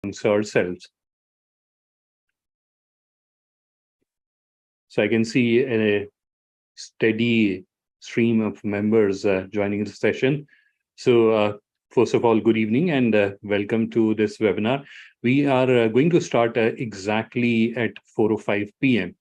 ourselves. So I can see a steady stream of members joining the session. So first of all, good evening and welcome to this webinar. We are going to start exactly at 4:05 p.m.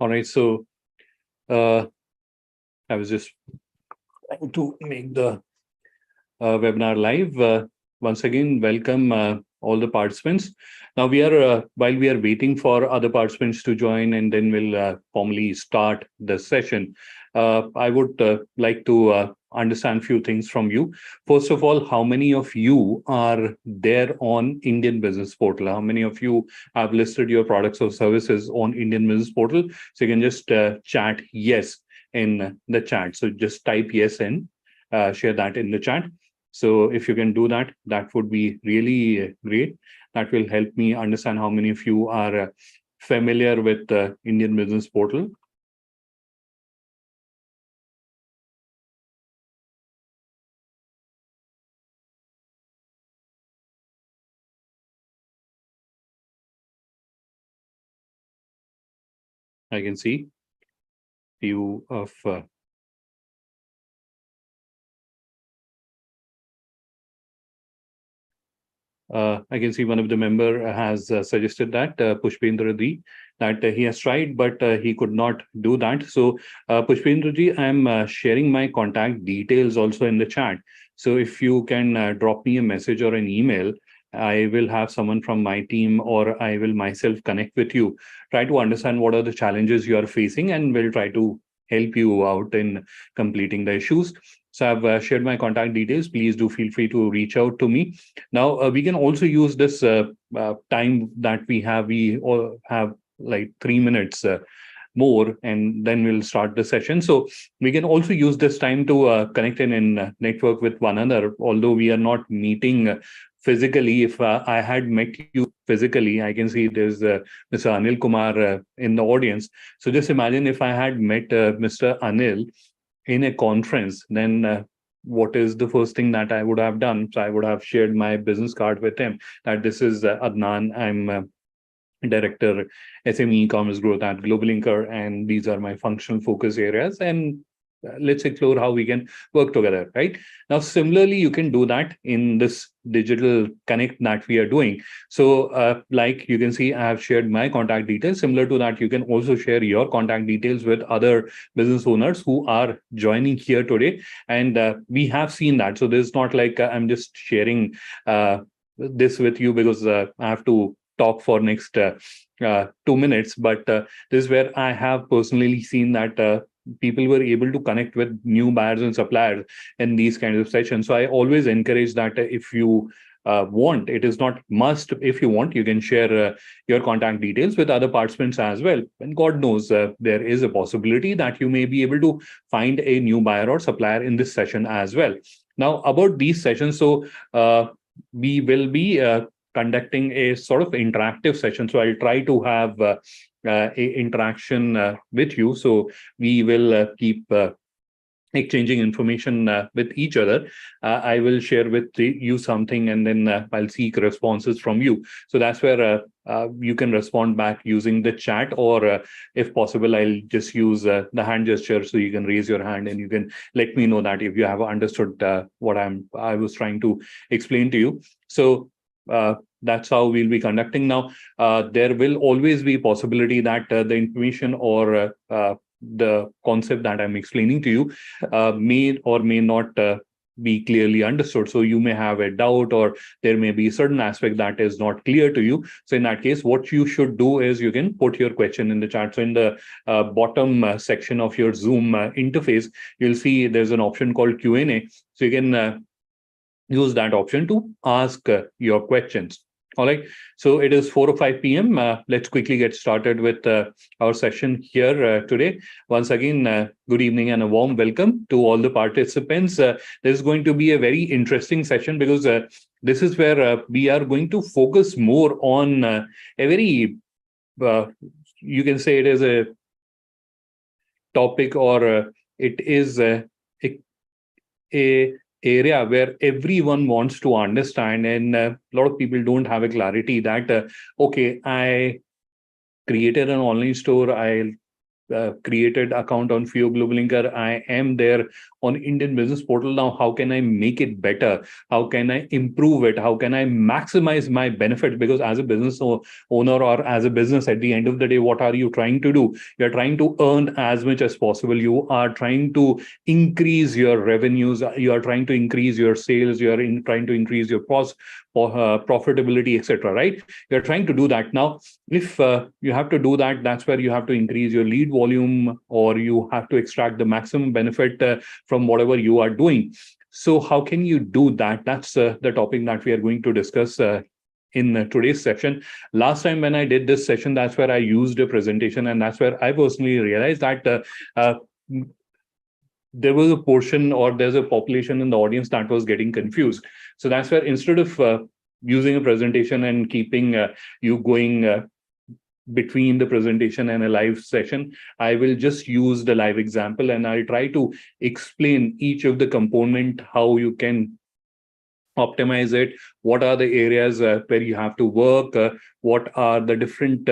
All right, so I was just trying to make the webinar live. Once again, welcome all the participants. Now while we are waiting for other participants to join and then we'll formally start the session, I would like to understand a few things from you. First of all, how many of you are there on Indian Business Portal? How many of you have listed your products or services on Indian Business Portal? So you can just chat yes in the chat. So just type yes and share that in the chat. So if you can do that, that would be really great. That will help me understand how many of you are familiar with the Indian Business Portal. I can see few of I can see one of the member has suggested that Pushpendra Ji, that he has tried, but he could not do that. So Pushpendra Ji, I'm sharing my contact details also in the chat. So if you can drop me a message or an email, I will have someone from my team or I will myself connect with you, try to understand what are the challenges you are facing, and we'll try to help you out in completing the issues. So I've shared my contact details. Please do feel free to reach out to me. Now, we can also use this time that we have. We all have like 3 minutes more, and then we'll start the session. So we can also use this time to connect and network with one another. Although we are not meeting physically, if I had met you physically, I can see there's Mr. Anil Kumar in the audience. So just imagine if I had met Mr. Anil in a conference, then what is the first thing that I would have done? So I would have shared my business card with him that this is Adnan. I'm Director SME e-commerce growth at Global Inker, and these are my functional focus areas. And let's explore how we can work together, right? Now, similarly, you can do that in this digital connect that we are doing. So like you can see, I have shared my contact details. Similar to that, you can also share your contact details with other business owners who are joining here today. And we have seen that. So this is not like I'm just sharing this with you because I have to talk for next 2 minutes, but this is where I have personally seen that people were able to connect with new buyers and suppliers in these kinds of sessions. So I always encourage that if you want, it is not must. If you want, you can share your contact details with other participants as well. And God knows, there is a possibility that you may be able to find a new buyer or supplier in this session as well. Now, about these sessions, so we will be conducting a sort of interactive session. So I'll try to have a interaction with you. So we will keep exchanging information with each other. I will share with you something, and then I'll seek responses from you. So that's where you can respond back using the chat, or if possible, I'll just use the hand gesture. So you can raise your hand and you can let me know that if you have understood what I was trying to explain to you. So that's how we'll be conducting now. There will always be possibility that the information or the concept that I'm explaining to you may or may not be clearly understood. So you may have a doubt, or there may be a certain aspect that is not clear to you. So in that case, what you should do is you can put your question in the chat. So in the bottom section of your Zoom interface, you'll see there's an option called Q&A. So you can use that option to ask your questions. All right. So it is 4 or 5 p.m. Let's quickly get started with our session here today. Once again, good evening and a warm welcome to all the participants. This is going to be a very interesting session because this is where we are going to focus more on a very, you can say it is a topic, or it is a area where everyone wants to understand, and a lot of people don't have a clarity that okay, I created an online store, I created account on Fio Global Linker, I am there on Indian Business Portal. Now how can I make it better? How can I improve it? How can I maximize my benefit? Because as a business owner, or as a business, at the end of the day, what are you trying to do? You're trying to earn as much as possible. You are trying to increase your revenues, you are trying to increase your sales, you are trying to increase your profitability, etc. Right? You're trying to do that. Now if you have to do that, that's where you have to increase your lead volume, or you have to extract the maximum benefit from whatever you are doing. So how can you do that? That's the topic that we are going to discuss in today's session. Last time when I did this session, that's where I used a presentation, and that's where I personally realized that there was a portion, or there's a population in the audience that was getting confused. So that's where, instead of using a presentation and keeping you going between the presentation and a live session, I will just use the live example, and I'll try to explain each of the component, how you can optimize it, what are the areas where you have to work, what are the different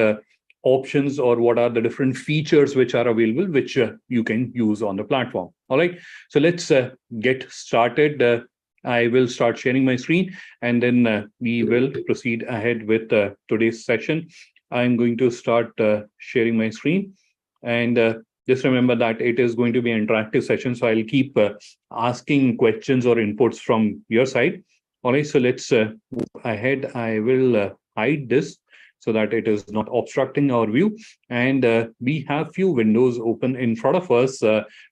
options, or what are the different features which are available, which you can use on the platform. All right, so let's get started. I will start sharing my screen, and then we will proceed ahead with today's session. I'm going to start sharing my screen, and just remember that it is going to be an interactive session, so I'll keep asking questions or inputs from your side. All right, so let's move ahead. I will hide this so that it is not obstructing our view. And we have few windows open in front of us.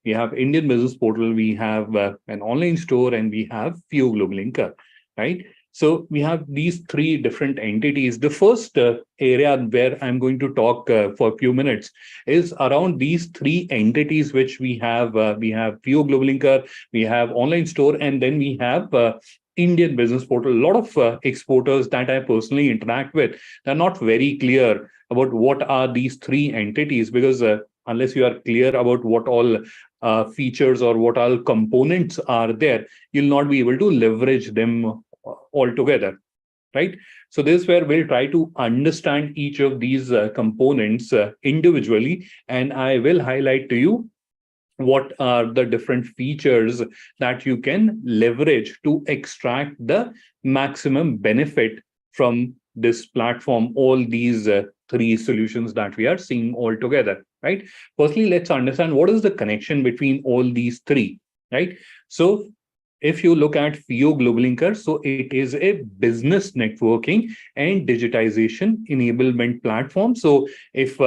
We have Indian Business Portal, we have an online store, and we have Fio Global Linker, right? So we have these three different entities. The first area where I'm going to talk for a few minutes is around these three entities which we have. We have Fio Global Linker, we have online store, and then we have Indian Business Portal. A lot of exporters that I personally interact with, they're not very clear about what are these three entities, because unless you are clear about what all features or what all components are there, you'll not be able to leverage them altogether, right? So this is where we'll try to understand each of these components individually, and I will highlight to you what are the different features that you can leverage to extract the maximum benefit from this platform, all these three solutions that we are seeing all together, right? Firstly, let's understand what is the connection between all these three, right? So if you look at Fio Global Linker, so it is a business networking and digitization enablement platform. So if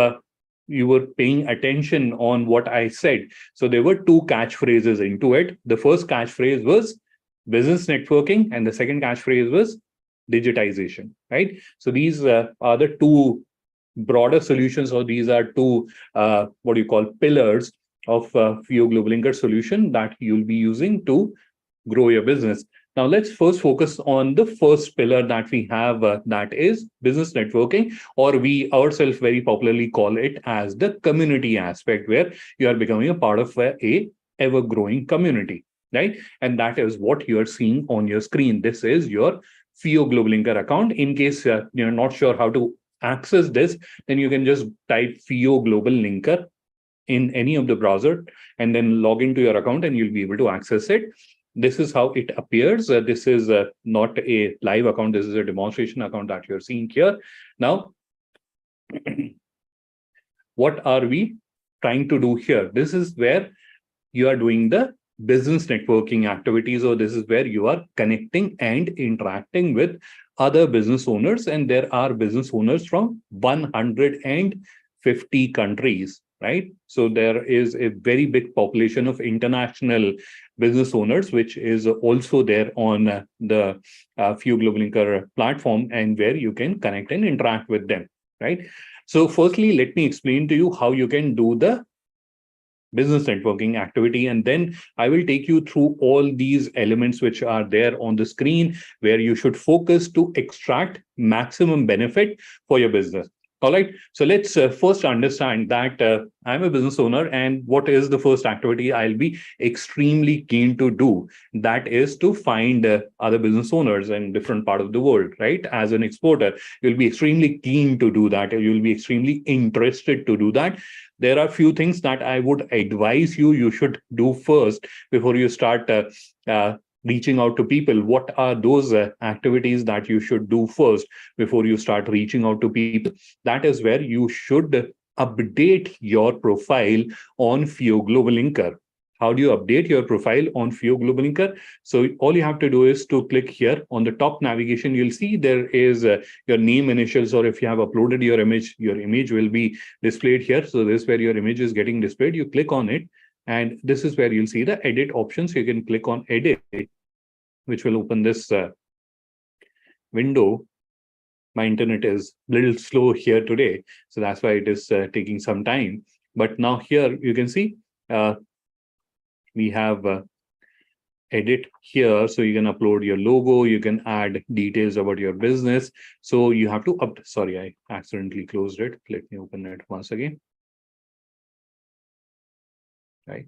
you were paying attention on what I said, so there were two catchphrases into it. The first catchphrase was business networking, and the second catchphrase was digitization, right? So these are the two broader solutions, or these are two what do you call pillars of Fio Global Linker solution that you'll be using to grow your business. Now, let's first focus on the first pillar that we have, that is business networking, or we ourselves very popularly call it as the community aspect, where you are becoming a part of a ever-growing community, right? And that is what you are seeing on your screen. This is your Fio Global Linker account. In case you're not sure how to access this, then you can just type Fio Global Linker in any of the browser and then log into your account, and you'll be able to access it. This is how it appears. This is not a live account. This is a demonstration account that you're seeing here. Now, what are we trying to do here? This is where you are doing the business networking activities, or this is where you are connecting and interacting with other business owners. And there are business owners from 150 countries, right? So there is a very big population of international business owners, which is also there on the Few Global Linker platform, and where you can connect and interact with them, right? So firstly, let me explain to you how you can do the business networking activity, and then I will take you through all these elements which are there on the screen, where you should focus to extract maximum benefit for your business. All right, so let's first understand that I'm a business owner, and what is the first activity I'll be extremely keen to do? That is to find other business owners in different part of the world, right? As an exporter, you'll be extremely keen to do that. You'll be extremely interested to do that. There are few things that I would advise you should do first before you start reaching out to people. What are those activities that you should do first before you start reaching out to people? That is where you should update your profile on Fio Global Linker. How do you update your profile on Fio Global Linker? So all you have to do is to click here on the top navigation. You'll see there is your name, initials, or if you have uploaded your image will be displayed here. So this is where your image is getting displayed. You click on it, and this is where you'll see the edit options. You can click on edit, which will open this window. My internet is a little slow here today, so that's why it is taking some time. But now here you can see we have edit here, so you can upload your logo, you can add details about your business. So you have to sorry, I accidentally closed it. Let me open it once again. Right,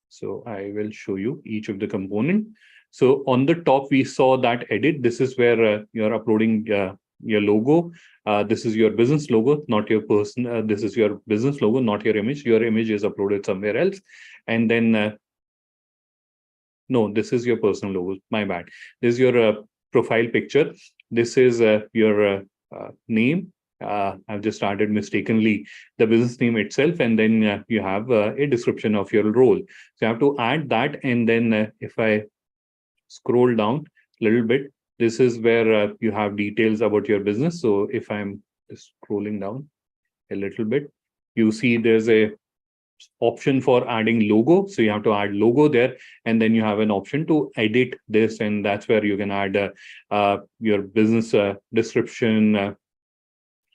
so I will show you each of the component. So on the top we saw that edit. This is where you're uploading your logo. This is your business logo, not your person. This is your business logo, not your image. Your image is uploaded somewhere else. And then no, this is your personal logo. My bad. This is your profile picture. This is your name. I've just started mistakenly the business name itself, and then you have a description of your role. So you have to add that, and then if I scroll down a little bit, this is where you have details about your business. So if I'm just scrolling down a little bit, you see there's a option for adding logo. So you have to add logo there, and then you have an option to edit this, and that's where you can add your business description,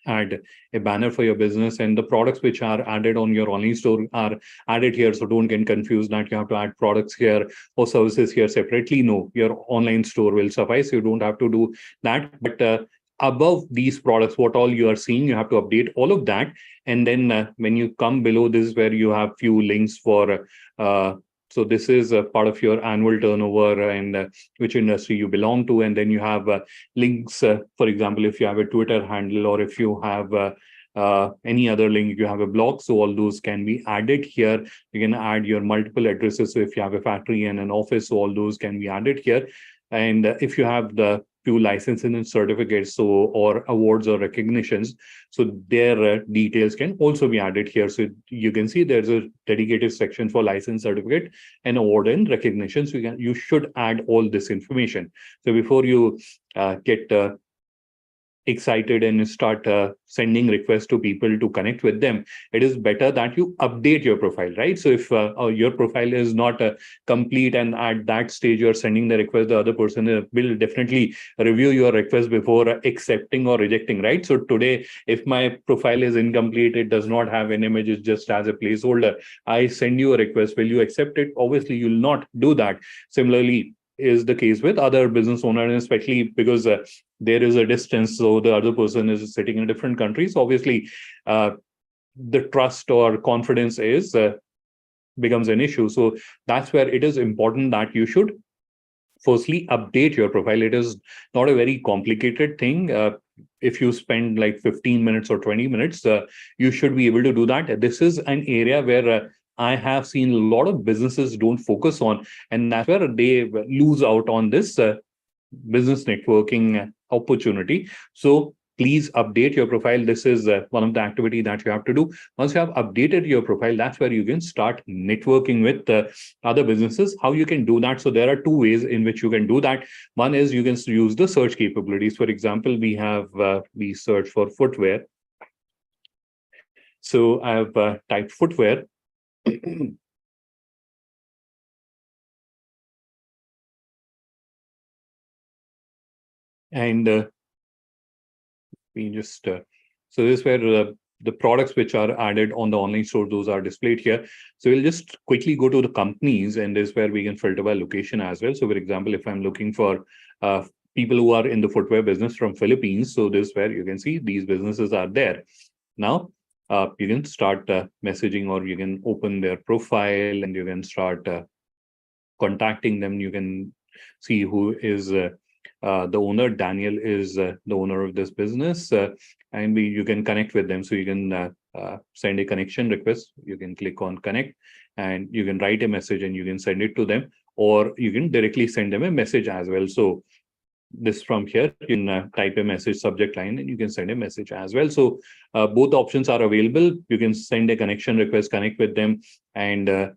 add a banner for your business, and the products which are added on your online store are added here. So don't get confused that you have to add products here or services here separately. No, your online store will suffice. You don't have to do that. But above these products, what all you are seeing, you have to update all of that. And then when you come below, this is where you have few links for so this is a part of your annual turnover and which industry you belong to. And then you have links, for example, if you have a Twitter handle, or if you have any other link, you have a blog. So all those can be added here. You can add your multiple addresses. So if you have a factory and an office, so all those can be added here. And if you have the few licenses and certificates, so or awards or recognitions, so their details can also be added here. So you can see there's a dedicated section for license, certificate, and award and recognition. So you should add all this information. So before you get excited and start sending requests to people to connect with them, it is better that you update your profile, right? So if your profile is not complete, and at that stage you're sending the request, the other person will definitely review your request before accepting or rejecting, right? So today, if my profile is incomplete, it does not have an image, it's just as a placeholder, I send you a request, will you accept it? Obviously you'll not do that. Similarly is the case with other business owners, especially because there is a distance, so the other person is sitting in a different country. So obviously the trust or confidence is becomes an issue. So that's where it is important that you should firstly update your profile. It is not a very complicated thing. If you spend like 15 minutes or 20 minutes, you should be able to do that. This is an area where I have seen a lot of businesses don't focus on, and that's where they lose out on this business networking opportunity. So please update your profile. This is one of the activity that you have to do. Once you have updated your profile, that's where you can start networking with other businesses. How you can do that? So there are two ways in which you can do that. One is you can use the search capabilities. For example, we search for footwear. So I have typed footwear. And we just so this is where the products which are added on the online store, those are displayed here. So we'll just quickly go to the companies, and this is where we can filter by location as well. So for example, if I'm looking for people who are in the footwear business from Philippines, so this is where you can see these businesses are there. Now you can start messaging, or you can open their profile and you can start contacting them. You can see who is the owner. Daniel is the owner of this business, and you can connect with them. So you can send a connection request. You can click on connect, and you can write a message and you can send it to them, or you can directly send them a message as well. So this from here, you can type a message subject line and you can send a message as well. So both options are available. You can send a connection request, connect with them, and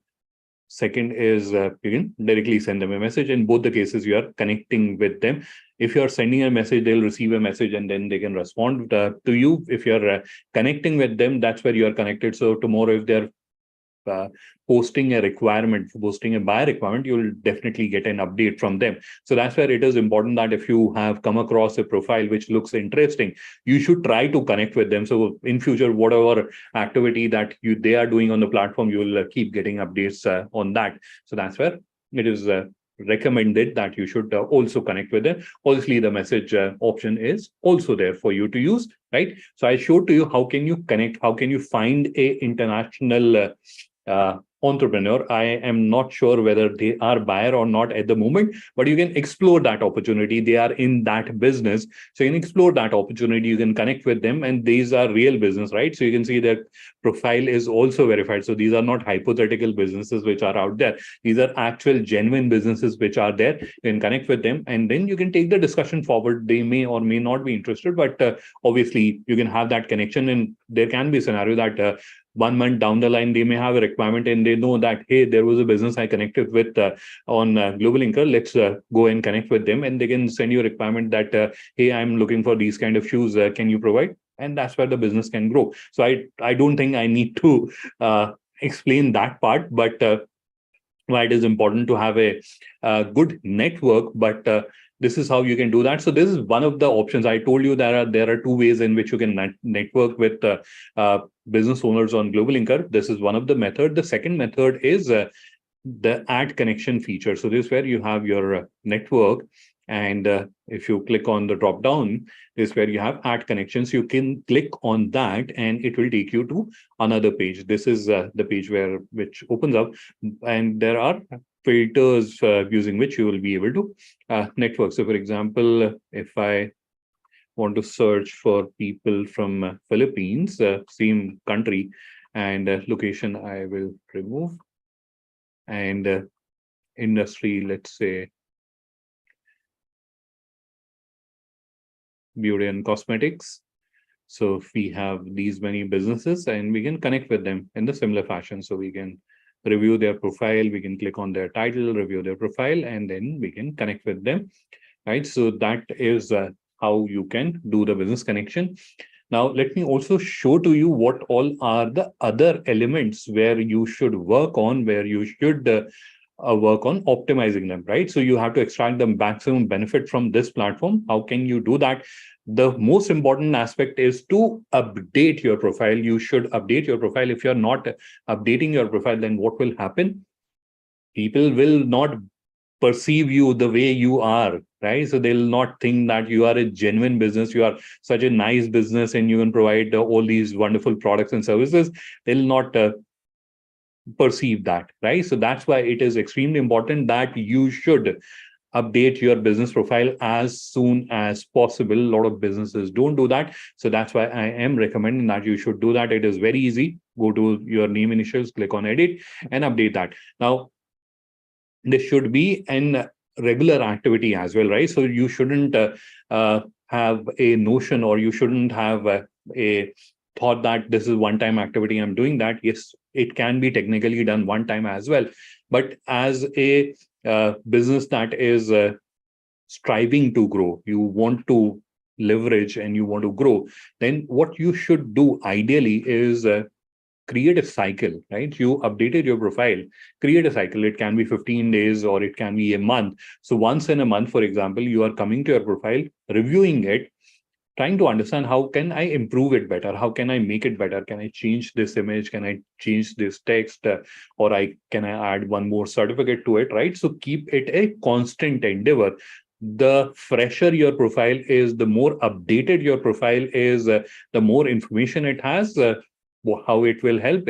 second is you can directly send them a message. In both the cases, you are connecting with them. If you are sending a message, they'll receive a message and then they can respond to you. If you're connecting with them, that's where you are connected. So tomorrow, if they're posting a requirement, posting a buyer requirement, you'll definitely get an update from them. So that's where it is important that if you have come across a profile which looks interesting, you should try to connect with them. So in future, whatever activity that they are doing on the platform, you will keep getting updates on that. So that's where it is recommended that you should also connect with them. Obviously, the message option is also there for you to use, right? So I showed to you how can you connect, how can you find a international entrepreneur. I am not sure whether they are buyer or not at the moment, but you can explore that opportunity. They are in that business, so you can explore that opportunity. You can connect with them, and these are real business, right? So you can see their profile is also verified. So these are not hypothetical businesses which are out there. These are actual genuine businesses which are there. You can connect with them, and then you can take the discussion forward. They may or may not be interested, but obviously you can have that connection, and there can be a scenario that 1 month down the line, they may have a requirement and they know that, hey, there was a business I connected with on Global Inker. Let's go and connect with them, and they can send you a requirement that, hey, I'm looking for these kind of shoes. Can you provide? And that's where the business can grow. So I don't think I need to explain that part, but why it is important to have a good network. But this is how you can do that. So this is one of the options. I told you there are two ways in which you can network with business owners on Global Inker. This is one of the method. The second method is the add connection feature. So this is where you have your network, and if you click on the drop down, this is where you have add connections. You can click on that and it will take you to another page. This is the page which opens up, and there are filters using which you will be able to network. So for example, if I want to search for people from Philippines, same country, and location I will remove, and industry, let's say beauty and cosmetics. So we have these many businesses and we can connect with them in the similar fashion. So we can review their profile, we can click on their title, review their profile, and then we can connect with them, right? So that is how you can do the business connection. Now, let me also show to you what all are the other elements where you should work on, where you should work on optimizing them, right? So you have to extract the maximum benefit from this platform. How can you do that? The most important aspect is to update your profile. You should update your profile. If you're not updating your profile, then what will happen? People will not perceive you the way you are, right? So they'll not think that you are a genuine business, you are such a nice business and you can provide all these wonderful products and services. They'll not perceive that, right? So that's why it is extremely important that you should update your business profile as soon as possible. A lot of businesses don't do that. So that's why I am recommending that you should do that. It is very easy. Go to your name initials, click on edit and update that. Now, this should be an regular activity as well, right? So you shouldn't have a notion, or you shouldn't have a thought that this is one time activity, I'm doing that. Yes, it can be technically done one time as well, but as a business that is striving to grow, you want to leverage and you want to grow, then what you should do ideally is create a cycle, right? You updated your profile, create a cycle. It can be 15 days or it can be a month. So once in a month, for example, you are coming to your profile, reviewing it, trying to understand how can I improve it better? How can I make it better? Can I change this image? Can I change this text? Or I can I add one more certificate to it, right? So keep it a constant endeavor. The fresher your profile is, the more updated your profile is, the more information it has. How it will help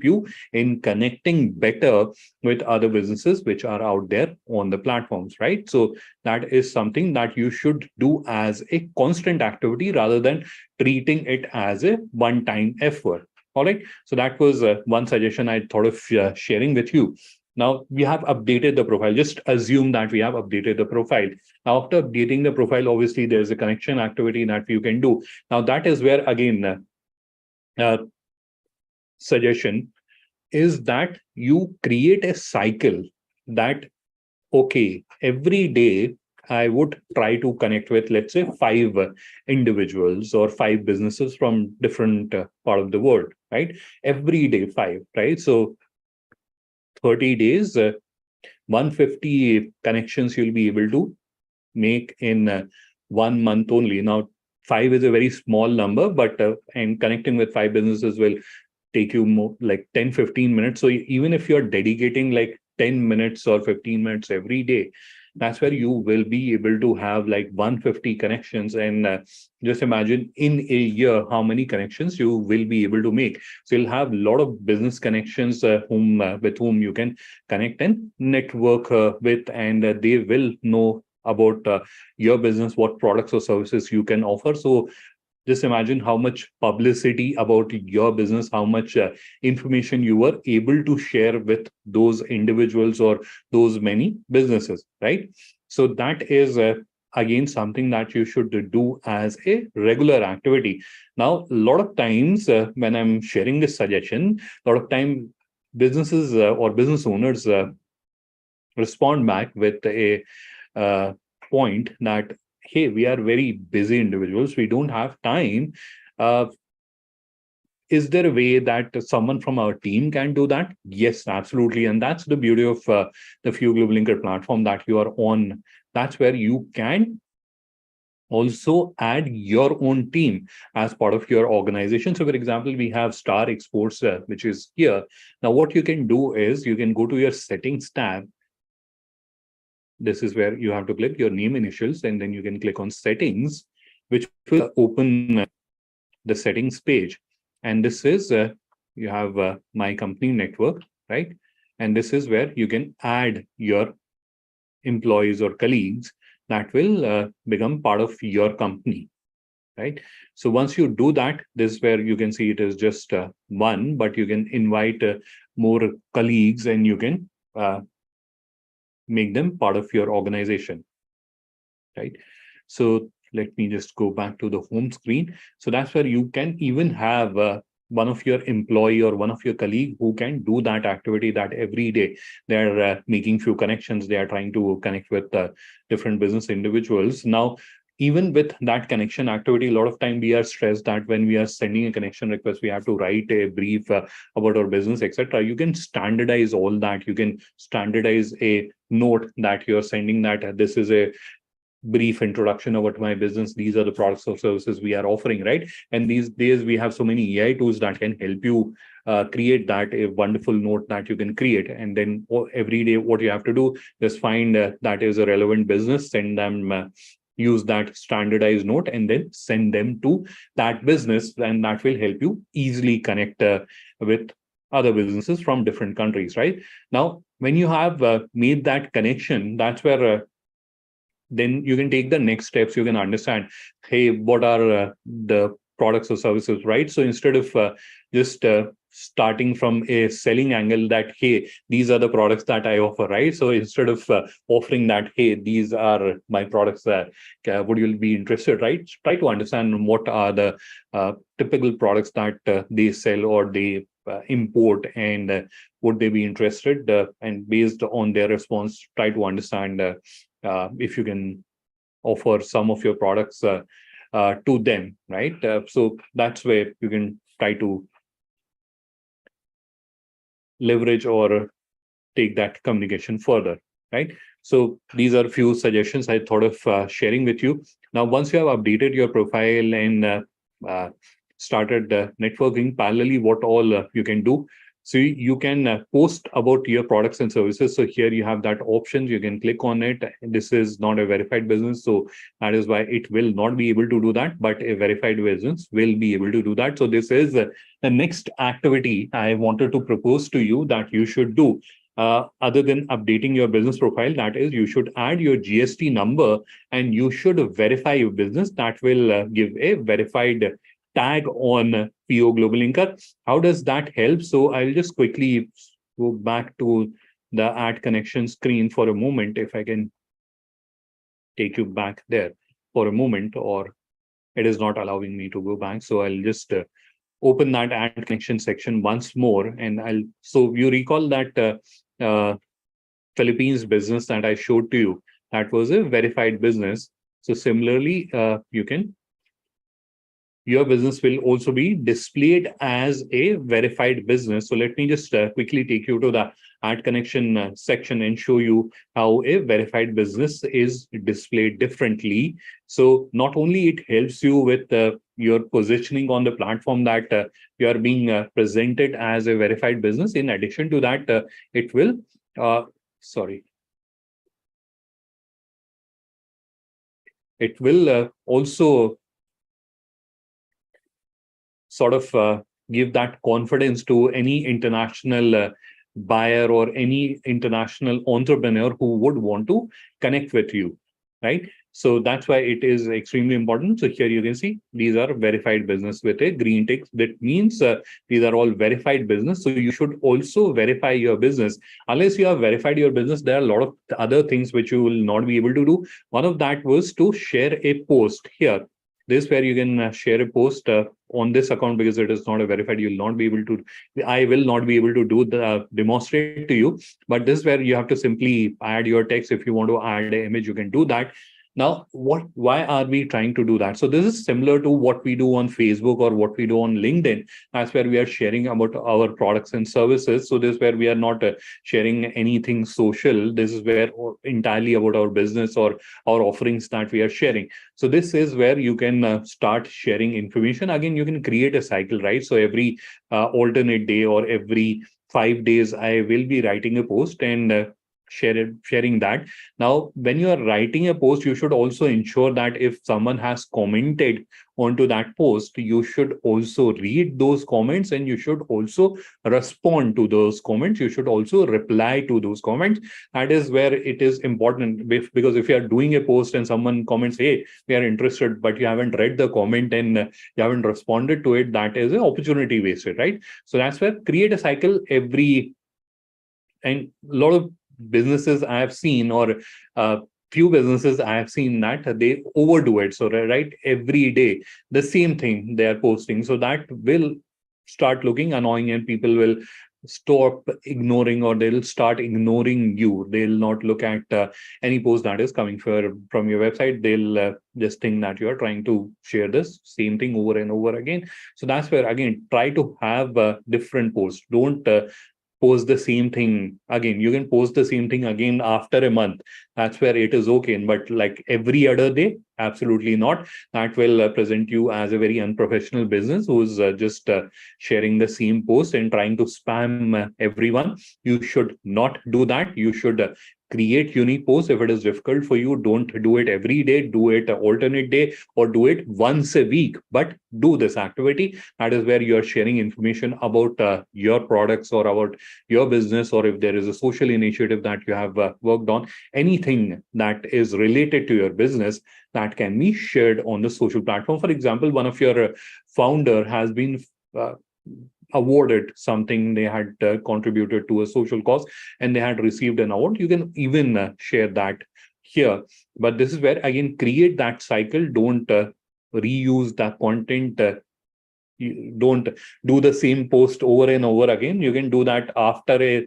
you in connecting better with other businesses which are out there on the platforms, right? So that is something that you should do as a constant activity rather than treating it as a one time effort. All right, so that was one suggestion I thought of sharing with you. Now we have updated the profile. Just assume that we have updated the profile. Now after updating the profile, obviously there's a connection activity that you can do. Now that is where again suggestion is that you create a cycle that, okay, every day I would try to connect with, let's say, five individuals or five businesses from different part of the world, right? Every day, five, right? So 30 days, 150 connections you'll be able to make in 1 month only. Now, five is a very small number, but and connecting with five businesses will take you more like 10-15 minutes. So even if you're dedicating like 10 minutes or 15 minutes every day, that's where you will be able to have like 150 connections. And just imagine in a year how many connections you will be able to make. So you'll have a lot of business connections with whom you can connect and network with, and they will know about your business, what products or services you can offer. So just imagine how much publicity about your business, how much information you were able to share with those individuals or those many businesses, right? So that is again something that you should do as a regular activity. Now, a lot of times when I'm sharing this suggestion, a lot of time businesses or business owners respond back with a uh, point that, hey, we are very busy individuals, we don't have time. uh, is there a way that someone from our team can do that? Yes, absolutely. And that's the beauty of the Few Global Linker platform that you are on. That's where you can also add your own team as part of your organization. So for example, we have Star Exports, which is here. Now what you can do is you can go to your settings tab. This is where you have to click your name initials, and then you can click on settings, which will open the settings page. And this is, you have my company network, right? And this is where you can add your employees or colleagues that will become part of your company, right? So once you do that, this is where you can see it is just one, but you can invite more colleagues and you can make them part of your organization, right? So let me just go back to the home screen. So that's where you can even have one of your employee or one of your colleague who can do that activity, that every day they're making few connections, they are trying to connect with different business individuals. Now, even with that connection activity, a lot of time we are stressed that when we are sending a connection request, we have to write a brief about our business, etc. You can standardize all that. You can standardize a note that you're sending, that this is a brief introduction about my business. These are the products or services we are offering, right? And these days we have so many AI tools that can help you create that a wonderful note that you can create. And then every day, what you have to do is find that is a relevant business, send them. Use that standardized note and then send them to that business, and that will help you easily connect with other businesses from different countries, right? Now, when you have made that connection, that's where then you can take the next steps. You can understand, hey, what are the products or services, right? So instead of just starting from a selling angle that, hey, these are the products that I offer, right? So instead of offering that, hey, these are my products that would you be interested, right? Try to understand what are the typical products that they sell or they import, and would they be interested, and based on their response, try to understand if you can offer some of your products to them, right? So that's where you can try to leverage or take that communication further, right? So these are a few suggestions I thought of sharing with you. Now, once you have updated your profile and uh, started networking parallelly, what all you can do. So you can post about your products and services. So here you have that option. You can click on it. This is not a verified business, so that is why it will not be able to do that. But a verified business will be able to do that. So this is the next activity I wanted to propose to you that you should do. Other than updating your business profile, that is, you should add your GST number and you should verify your business. That will give a verified tag on PO Global Inca. How does that help? So I'll just quickly go back to the add connection screen for a moment. If I can take you back there for a moment, or it is not allowing me to go back. So I'll just open that add connection section once more. And so you recall that Philippines business that I showed to you, that was a verified business. So similarly, your business will also be displayed as a verified business. So let me just quickly take you to the add connection section and show you how a verified business is displayed differently. So not only it helps you with your positioning on the platform that you are being presented as a verified business. In addition to that, it will, sorry, it will also sort of give that confidence to any international buyer or any international entrepreneur who would want to connect with you, right? So that's why it is extremely important. So here you can see these are verified business with a green tick. That means these are all verified business. So you should also verify your business. Unless you have verified your business, there are a lot of other things which you will not be able to do. One of that was to share a post here. This is where you can share a post on this account, because it is not a verified. You'll not be able to. I will not be able to do the demonstrate to you. But this is where you have to simply add your text. If you want to add an image, you can do that. Now, why are we trying to do that? So this is similar to what we do on Facebook or what we do on LinkedIn. That's where we are sharing about our products and services. So this is where we are not sharing anything social. This is where entirely about our business or our offerings that we are sharing. So this is where you can start sharing information. Again, you can create a cycle, right? So every alternate day or every 5 days, I will be writing a post and sharing that. Now, when you are writing a post, you should also ensure that if someone has commented onto that post, you should also read those comments and you should also respond to those comments. You should also reply to those comments. That is where it is important, because if you are doing a post and someone comments, hey, we are interested, but you haven't read the comment and you haven't responded to it, that is an opportunity wasted, right? So that's where create a cycle and a lot of businesses I have seen, or few businesses I have seen, that they overdo it. So right, every day the same thing they are posting. So that will start looking annoying, and people will stop ignoring, or they'll start ignoring you. They'll not look at any post that is coming from your website. They'll just think that you are trying to share this same thing over and over again. So that's where, again, try to have different posts. Don't post the same thing again. You can post the same thing again after a month. That's where it is okay. But like every other day, absolutely not. That will present you as a very unprofessional business who's just sharing the same post and trying to spam everyone. You should not do that. You should create unique posts. If it is difficult for you, don't do it every day. Do it alternate day, or do it once a week. But do this activity. That is where you are sharing information about your products or about your business, or if there is a social initiative that you have worked on, anything that is related to your business that can be shared on the social platform. For example, one of your founder has been awarded something, they had contributed to a social cause, and they had received an award. You can even share that here. But this is where, again, create that cycle. Don't reuse that content. You don't do the same post over and over again. You can do that after a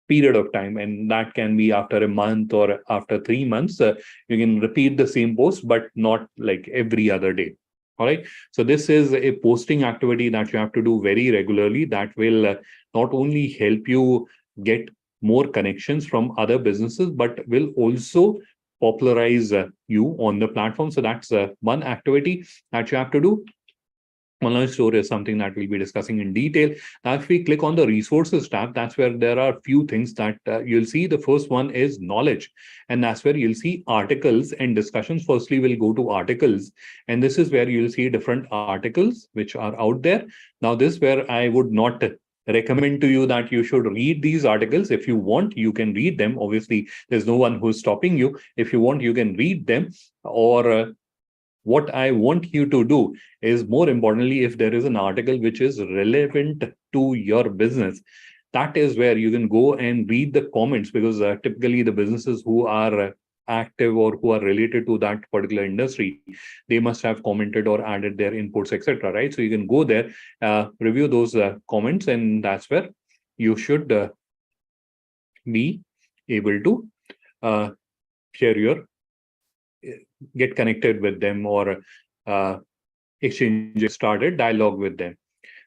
period of time, and that can be after a month or after 3 months. You can repeat the same post, but not like every other day. All right. So this is a posting activity that you have to do very regularly. That will not only help you get more connections from other businesses, but will also popularize you on the platform. So that's one activity that you have to do. Online store is something that we'll be discussing in detail. Now, if we click on the resources tab, that's where there are few things that you'll see. The first one is knowledge, and that's where you'll see articles and discussions. Firstly, we'll go to articles, and this is where you'll see different articles which are out there. Now, this is where I would not recommend to you that you should read these articles. If you want, you can read them. Obviously, there's no one who's stopping you. If you want, you can read them, or what I want you to do is, more importantly, if there is an article which is relevant to your business, that is where you can go and read the comments, because typically the businesses who are active or who are related to that particular industry, they must have commented or added their inputs, etc. Right? So you can go there, review those comments, and that's where you should be able to uh, share your get connected with them, or uh, exchange started dialogue with them.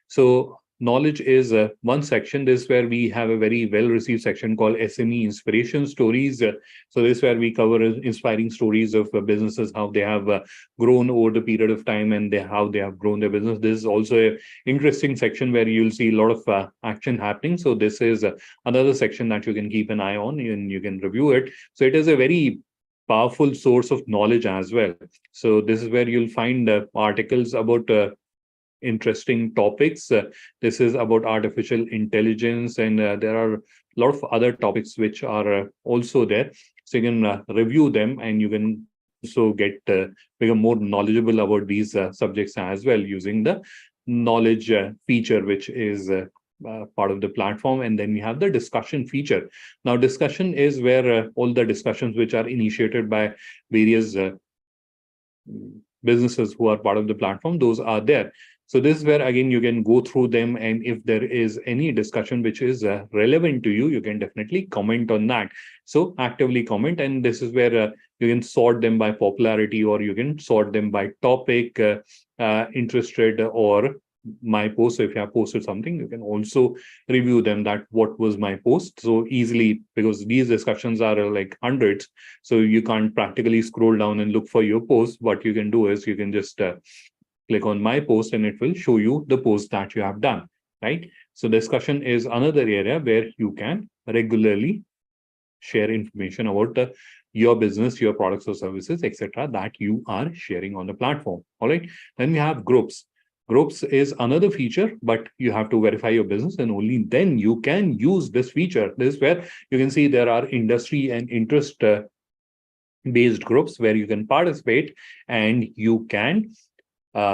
So knowledge is one section. This is where we have a very well received section called SME inspiration stories. So this is where we cover inspiring stories of businesses, how they have grown over the period of time, and how they have grown their business. This is also a interesting section where you'll see a lot of action happening. So this is another section that you can keep an eye on, and you can review it. So it is a very powerful source of knowledge as well. So this is where you'll find articles about interesting topics. This is about artificial intelligence, and there are a lot of other topics which are also there. So you can review them, and you can also get become more knowledgeable about these subjects as well, using the knowledge feature, which is part of the platform. And then we have the discussion feature. Now, discussion is where all the discussions which are initiated by various businesses who are part of the platform, those are there. So this is where, again, you can go through them, and if there is any discussion which is relevant to you, you can definitely comment on that. So actively comment, and this is where you can sort them by popularity, or you can sort them by topic, interested, or my post. So if you have posted something, you can also review them, that what was my post, so easily, because these discussions are like hundreds. So you can't practically scroll down and look for your post. What you can do is you can just click on my post, and it will show you the post that you have done, right? So discussion is another area where you can regularly share information about your business, your products or services, etc., that you are sharing on the platform. All right. Then we have groups. Groups is another feature, but you have to verify your business, and only then you can use this feature. This is where you can see there are industry and interest based groups where you can participate, and you can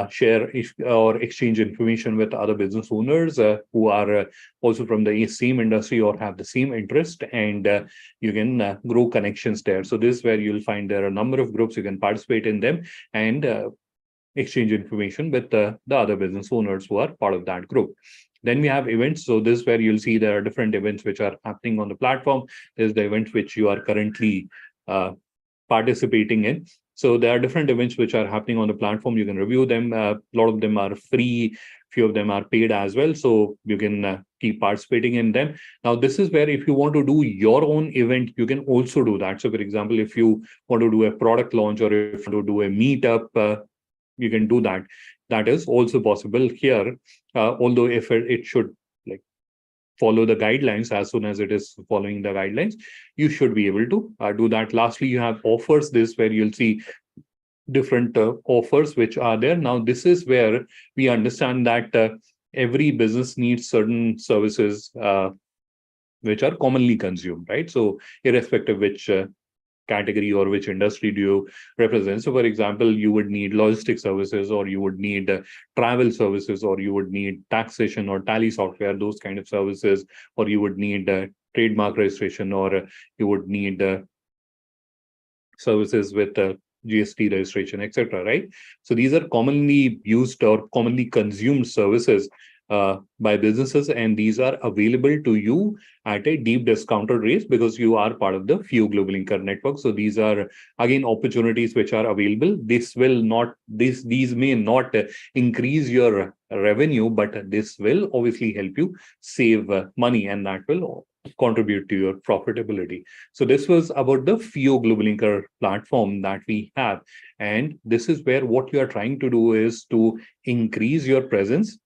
share or exchange information with other business owners who are also from the same industry or have the same interest, and you can grow connections there. So this is where you'll find there are a number of groups. You can participate in them and exchange information with the other business owners who are part of that group. Then we have events. So this is where you'll see there are different events which are happening on the platform. There's the event which you are currently participating in. So there are different events which are happening on the platform. You can review them. A lot of them are free. Few of them are paid as well. So you can keep participating in them. Now, this is where if you want to do your own event, you can also do that. So for example, if you want to do a product launch, or if you want to do a meetup, you can do that. That is also possible here. Although if it should like follow the guidelines, as soon as it is following the guidelines, you should be able to do that. Lastly, you have offers. This where you'll see different offers which are there. Now, this is where we understand that every business needs certain services which are commonly consumed, right? So irrespective which category or which industry do you represent. So, for example, you would need logistic services, or you would need travel services, or you would need taxation or tally software, those kind of services, or you would need trademark registration, or you would need services with GST registration, etc. Right? So these are commonly used or commonly consumed services by businesses, and these are available to you at a deep discounted rates because you are part of the Few Global Inker network. So these are again opportunities which are available. These may not increase your revenue, but this will obviously help you save money, and that will contribute to your profitability. So this was about the FIO Global Inker platform that we have. And this is where what you are trying to do is to increase your presence.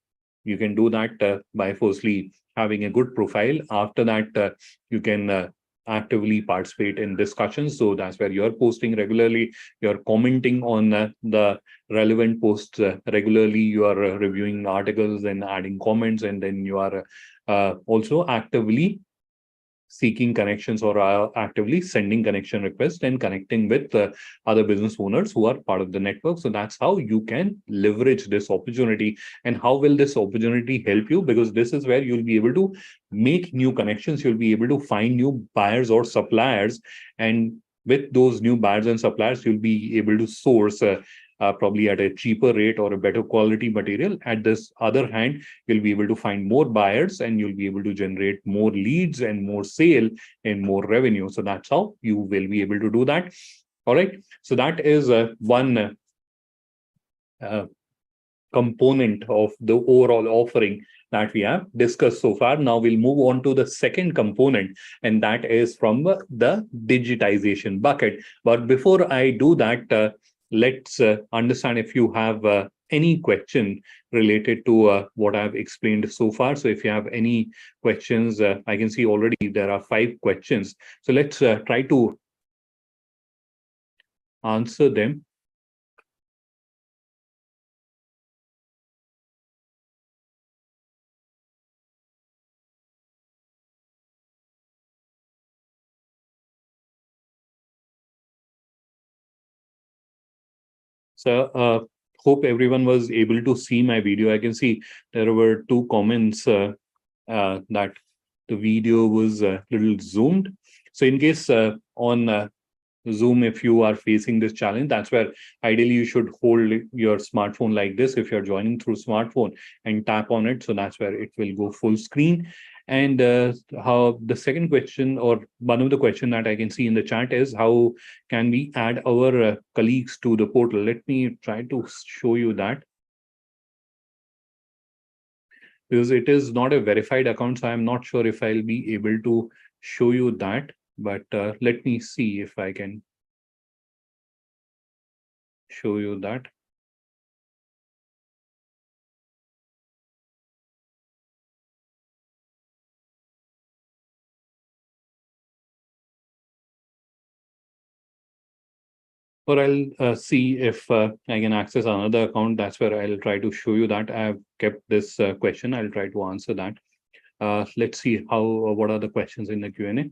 You can do that by firstly having a good profile. After that, you can actively participate in discussions. So that's where you're posting regularly, you're commenting on the relevant posts regularly, you are reviewing articles and adding comments, and then you are also actively seeking connections, or are actively sending connection requests and connecting with other business owners who are part of the network. So that's how you can leverage this opportunity. And how will this opportunity help you? Because this is where you'll be able to make new connections, you'll be able to find new buyers or suppliers, and with those new buyers and suppliers, you'll be able to source probably at a cheaper rate or a better quality material. At this other hand, you'll be able to find more buyers, and you'll be able to generate more leads and more sale and more revenue. So that's how you will be able to do that. All right. So that is one uh, component of the overall offering that we have discussed so far. Now we'll move on to the second component, and that is from the digitization bucket. But before I do that, let's understand if you have any question related to what I've explained so far. So if you have any questions, I can see already there are 5 questions. So let's try to answer them. So hope everyone was able to see my video. I can see there were 2 comments that the video was a little zoomed. So in case on Zoom, if you are facing this challenge, that's where ideally you should hold your smartphone like this if you're joining through smartphone, and tap on it. So that's where it will go full screen. And how the second question, or one of the question that I can see in the chat, is how can we add our colleagues to the portal? Let me try to show you that, because it is not a verified account. So I'm not sure if I'll be able to show you that, but let me see if I can show you that. Or I'll see if I can access another account. That's where I'll try to show you that. I've kept this question. I'll try to answer that. Let's see how what are the questions in the Q&A.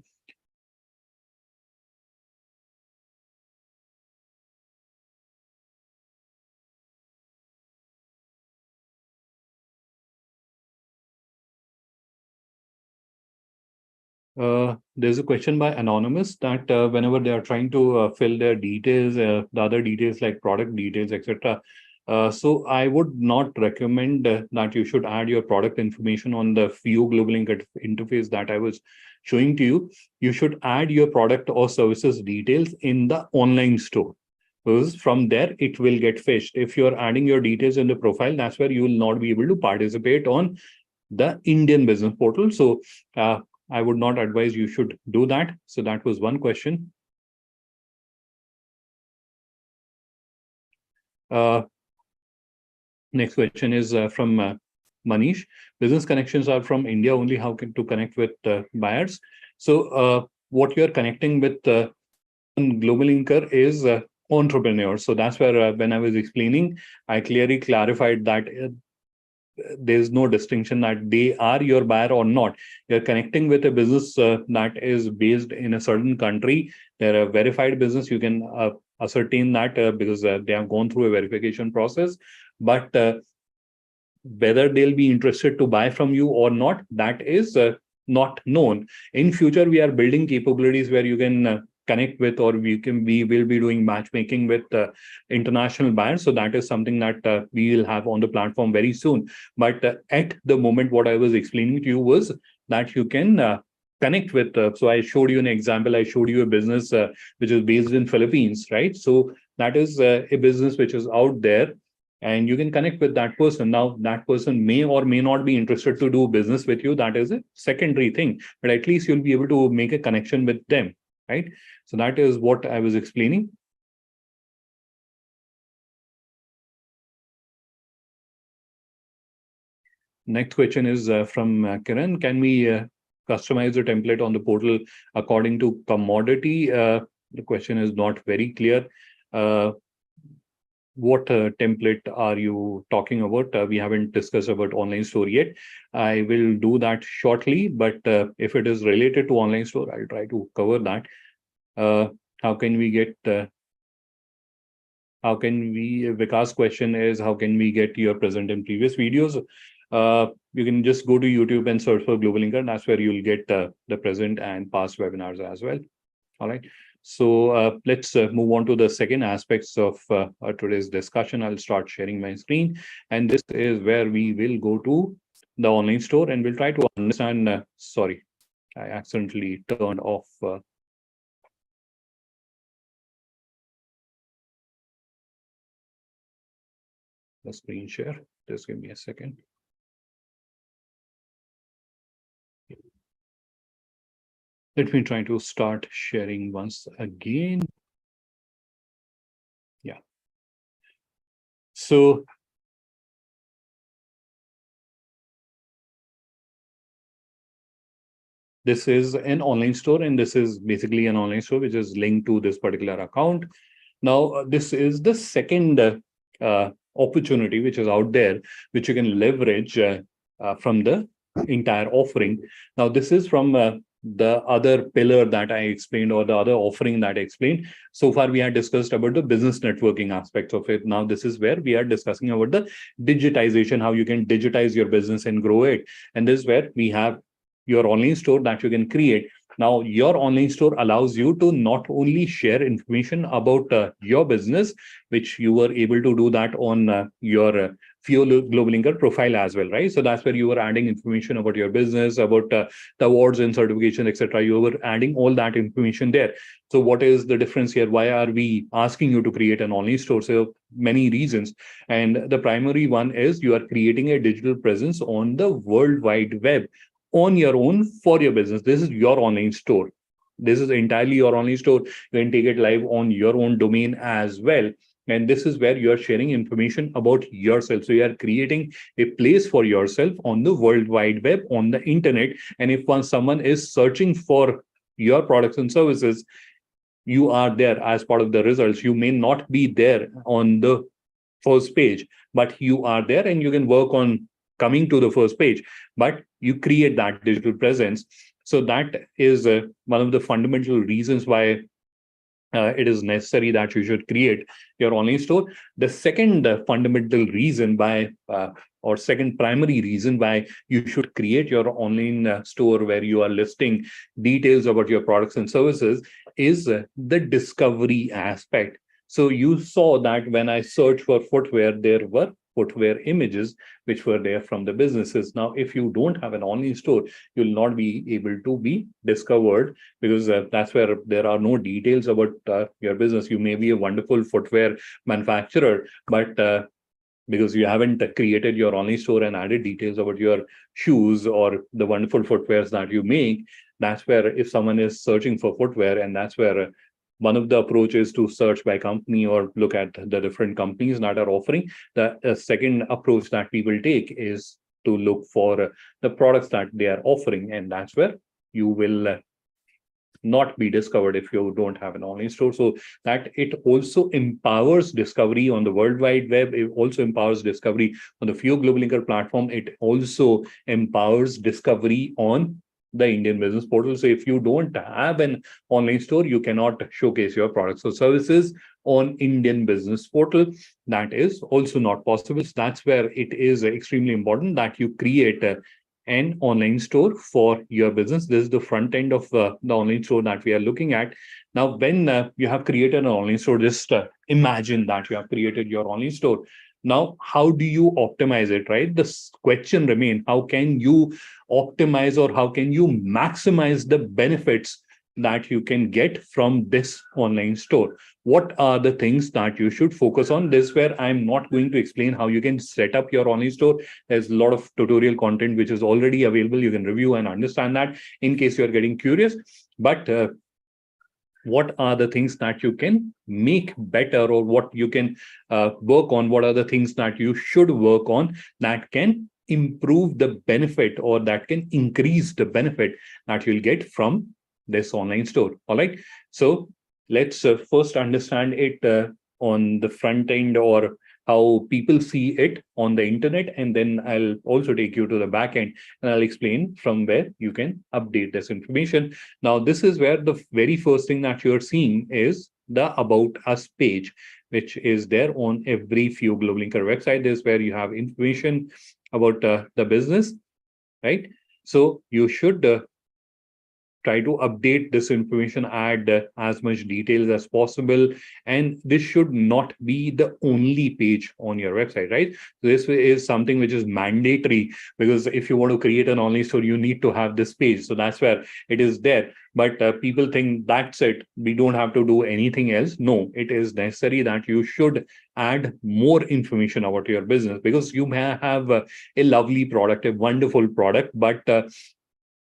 There's a question by Anonymous that whenever they are trying to fill their details, the other details like product details, etc. So I would not recommend that you should add your product information on the FIO Global interface that I was showing to you. You should add your product or services details in the online store, because from there it will get fetched. If you're adding your details in the profile, that's where you will not be able to participate on the Indian business portal. So I would not advise you should do that. So that was one question. Next question is from Manish. Business connections are from India only. How to connect with buyers? So what you're connecting with Global Inker is entrepreneurs. So that's where when I was explaining, I clearly clarified that there's no distinction that they are your buyer or not. You're connecting with a business that is based in a certain country. they're a verified business. You can ascertain that because they have gone through a verification process. But whether they'll be interested to buy from you or not, that is not known. In future, we are building capabilities where you can connect with, or we will be doing matchmaking with international buyers. So that is something that we will have on the platform very soon. But at the moment, what I was explaining to you was that you can connect with. So I showed you an example. I showed you a business which is based in Philippines, right? So that is a business which is out there, and you can connect with that person. Now, that person may or may not be interested to do business with you. That is a secondary thing, but at least you'll be able to make a connection with them, right? So that is what I was explaining. Next question is from Kiran. Can we customize the template on the portal according to commodity? The question is not very clear. What template are you talking about? We haven't discussed about online store yet. I will do that shortly, but if it is related to online store, I'll try to cover that. How can we get Vikas' question is, how can we get your present in previous videos? You can just go to YouTube and search for Global Linker. That's where you'll get the present and past webinars as well. All right. So let's move on to the second aspects of today's discussion. I'll start sharing my screen. And this is where we will go to the online store and we'll try to understand. Sorry, I accidentally turned off the screen share. Just give me a second. Let me try to start sharing once again. Yeah. So this is an online store, and this is basically an online store which is linked to this particular account. Now, this is the second opportunity which is out there, which you can leverage from the entire offering. Now, this is from the other pillar that I explained, or the other offering that I explained. So far, we had discussed about the business networking aspects of it. Now, this is where we are discussing about the digitization, how you can digitize your business and grow it. And this is where we have your online store that you can create. Now, your online store allows you to not only share information about your business, which you were able to do that on your Fuel Global Linker profile as well, right? So that's where you were adding information about your business, about the awards and certification, etc. You were adding all that information there. So what is the difference here? Why are we asking you to create an online store? So many reasons. And the primary one is you are creating a digital presence on the World Wide Web on your own for your business. This is your online store. This is entirely your online store. You can take it live on your own domain as well. And this is where you are sharing information about yourself. So you are creating a place for yourself on the World Wide Web, on the internet. And if someone is searching for your products and services, you are there as part of the results. You may not be there on the first page, but you are there, and you can work on coming to the first page, but you create that digital presence. So that is one of the fundamental reasons why it is necessary that you should create your online store. The second fundamental reason why, or second primary reason why you should create your online store where you are listing details about your products and services is the discovery aspect. So you saw that when I searched for footwear, there were footwear images which were there from the businesses. Now, if you don't have an online store, you'll not be able to be discovered, because that's where there are no details about your business. You may be a wonderful footwear manufacturer, but because you haven't created your online store and added details about your shoes or the wonderful footwears that you make, that's where if someone is searching for footwear, and that's where one of the approaches to search by company or look at the different companies that are offering. The second approach that we will take is to look for the products that they are offering. And that's where you will not be discovered if you don't have an online store. So that it also empowers discovery on the World Wide Web. It also empowers discovery on the Fuel Global Linker platform. It also empowers discovery on the Indian business portal. So if you don't have an online store, you cannot showcase your products or services on Indian business portal. That is also not possible. So that's where it is extremely important that you create an online store for your business. This is the front end of the online store that we are looking at. Now, when you have created an online store, just imagine that you have created your online store. Now, how do you optimize it, right? The question remains, how can you optimize or how can you maximize the benefits that you can get from this online store? What are the things that you should focus on? This is where I'm not going to explain how you can set up your online store. There's a lot of tutorial content which is already available. You can review and understand that in case you're getting curious. But what are the things that you can make better, or what you can work on? What are the things that you should work on that can improve the benefit or that can increase the benefit that you'll get from this online store? All right. So let's first understand it on the front end, or how people see it on the internet, and then I'll also take you to the back end and I'll explain from where you can update this information. Now, this is where the very first thing that you're seeing is the About Us page, which is there on every few GlobalLinker website. This is where you have information about the business, right? So you should try to update this information, add as much details as possible. And this should not be the only page on your website, right? This is something which is mandatory, because if you want to create an online store, you need to have this page. So that's where it is there. But people think that's it, we don't have to do anything else. No, it is necessary that you should add more information about your business, because you may have a lovely product, a wonderful product, but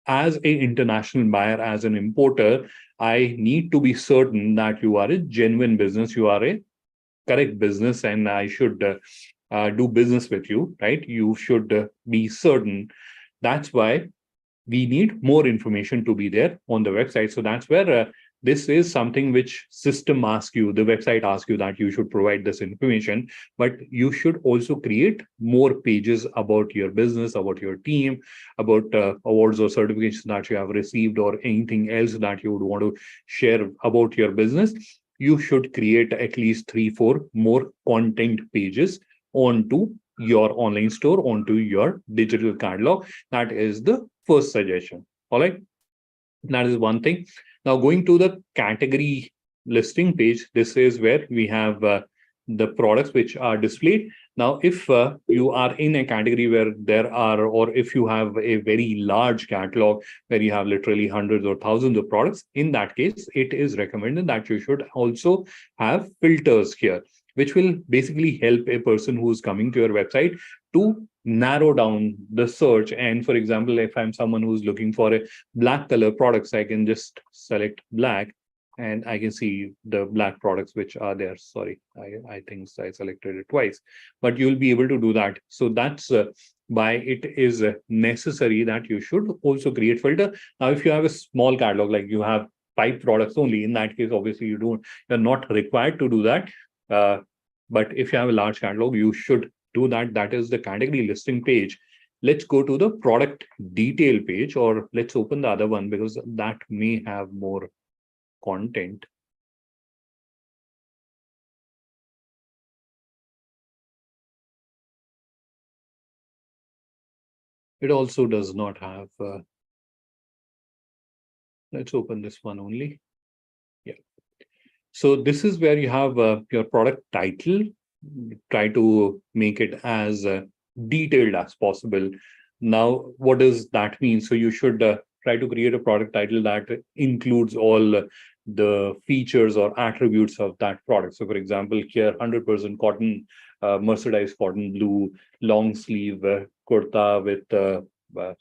as an international buyer, as an importer, I need to be certain that you are a genuine business, you are a correct business, and I should do business with you, right? You should be certain. That's why we need more information to be there on the website. So that's where this is something which system asks you, the website asks you that you should provide this information, but you should also create more pages about your business, about your team, about awards or certifications that you have received, or anything else that you would want to share about your business. You should create at least 3-4 more content pages onto your online store, onto your digital catalog. That is the first suggestion. All right. That is one thing. Now, going to the category listing page, this is where we have the products which are displayed. Now, if you are in a category where there are, or if you have a very large catalog where you have literally hundreds or thousands of products, in that case, it is recommended that you should also have filters here, which will basically help a person who's coming to your website to narrow down the search. And for example, if I'm someone who's looking for a black color products, I can just select black and I can see the black products which are there. Sorry, I think I selected it twice, but you'll be able to do that. So that's why it is necessary that you should also create filter. Now, if you have a small catalog, like you have 5 products only, in that case, obviously you're not required to do that. But if you have a large catalog, you should do that. That is the category listing page. Let's go to the product detail page, or let's open the other one because that may have more content. It also does not have. Let's open this one only. Yeah. So this is where you have your product title. Try to make it as detailed as possible. Now, what does that mean? So you should try to create a product title that includes all the features or attributes of that product. So for example, here 100% cotton, merchandise cotton blue, long sleeve kurta with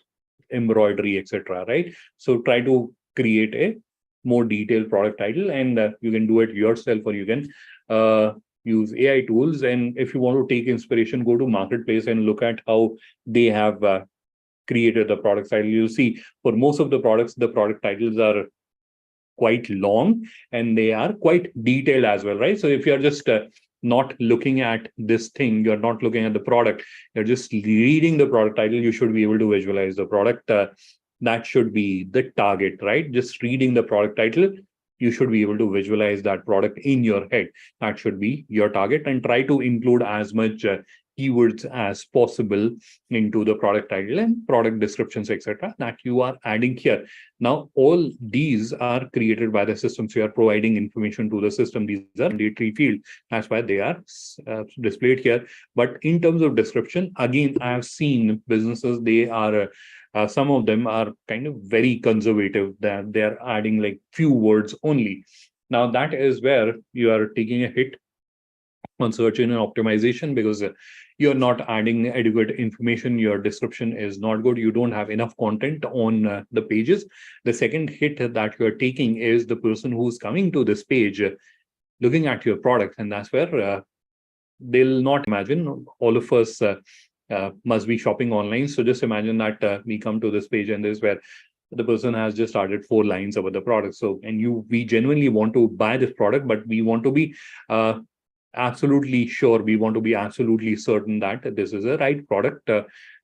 embroidery, etc. Right? So try to create a more detailed product title, and you can do it yourself, or you can use AI tools. And if you want to take inspiration, go to Marketplace and look at how they have created the product title. You see, for most of the products, the product titles are quite long and they are quite detailed as well, right? So if you're just not looking at this thing, you're not looking at the product, you're just reading the product title, you should be able to visualize the product that should be the target, right? Just reading the product title, you should be able to visualize that product in your head. That should be your target, and try to include as much keywords as possible into the product title and product descriptions, etc., that you are adding here. Now, all these are created by the system. So you are providing information to the system. These are mandatory field. That's why they are displayed here. But in terms of description, again, I have seen businesses, they are some of them are kind of very conservative, that they are adding like few words only. Now that is where you are taking a hit on search engine optimization, because you're not adding adequate information, your description is not good, you don't have enough content on the pages. The second hit that you're taking is the person who's coming to this page, looking at your product, and that's where they'll not imagine. All of us must be shopping online. So just imagine that we come to this page, and this is where the person has just started 4 lines about the product. So, and we genuinely want to buy this product, but we want to be absolutely sure, we want to be absolutely certain that this is a right product.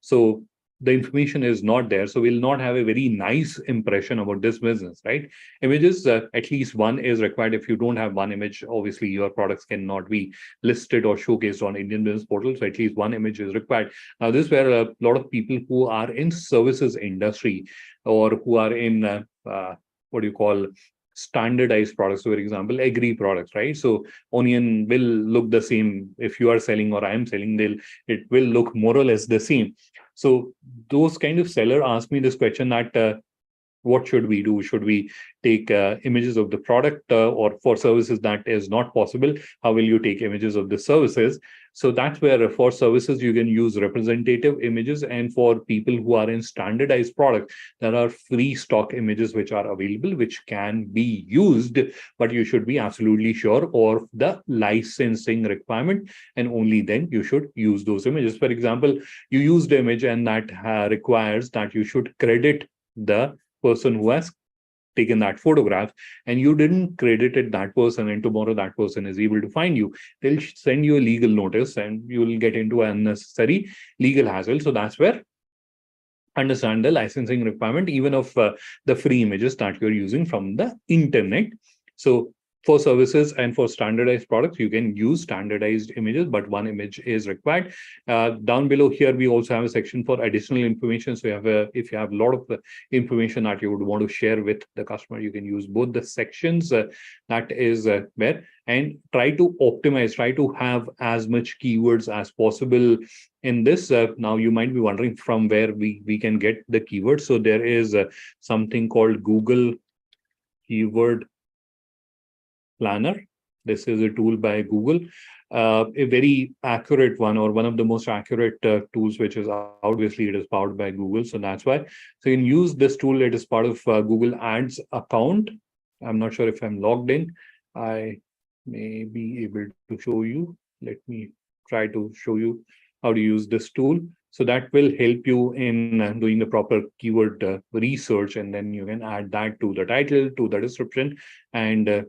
So the information is not there, so we'll not have a very nice impression about this business, right? Images, at least one is required. If you don't have one image, obviously your products cannot be listed or showcased on Indian business portal. So at least one image is required. Now this is where a lot of people who are in services industry, or who are in what do you call, standardized products. So for example, agri products, right? So onion will look the same if you are selling or I am selling, it will look more or less the same. So those kind of seller ask me this question that what should we do? Should we take images of the product, or for services that is not possible, how will you take images of the services? So that's where for services you can use representative images, and for people who are in standardized product, there are free stock images which are available, which can be used, but you should be absolutely sure of the licensing requirement, and only then you should use those images. For example, you use the image, and that requires that you should credit the person who has taken that photograph, and you didn't credited that person, and tomorrow that person is able to find you, they'll send you a legal notice, and you will get into unnecessary legal hassle. So that's where understand the licensing requirement even of the free images that you're using from the internet. So for services and for standardized products, you can use standardized images, but one image is required. Down below here, we also have a section for additional information. So if you have a lot of information that you would want to share with the customer, you can use both the sections. That is where, and try to optimize, try to have as much keywords as possible in this. Now you might be wondering from where we can get the keywords. So there is something called Google Keyword Planner. This is a tool by Google, a very accurate one, or one of the most accurate tools which is out. Obviously it is powered by Google, so that's why. So you can use this tool. It is part of Google Ads account. I'm not sure if I'm logged in. I may be able to show you. Let me try to show you how to use this tool. So that will help you in doing the proper keyword research, and then you can add that to the title, to the description, and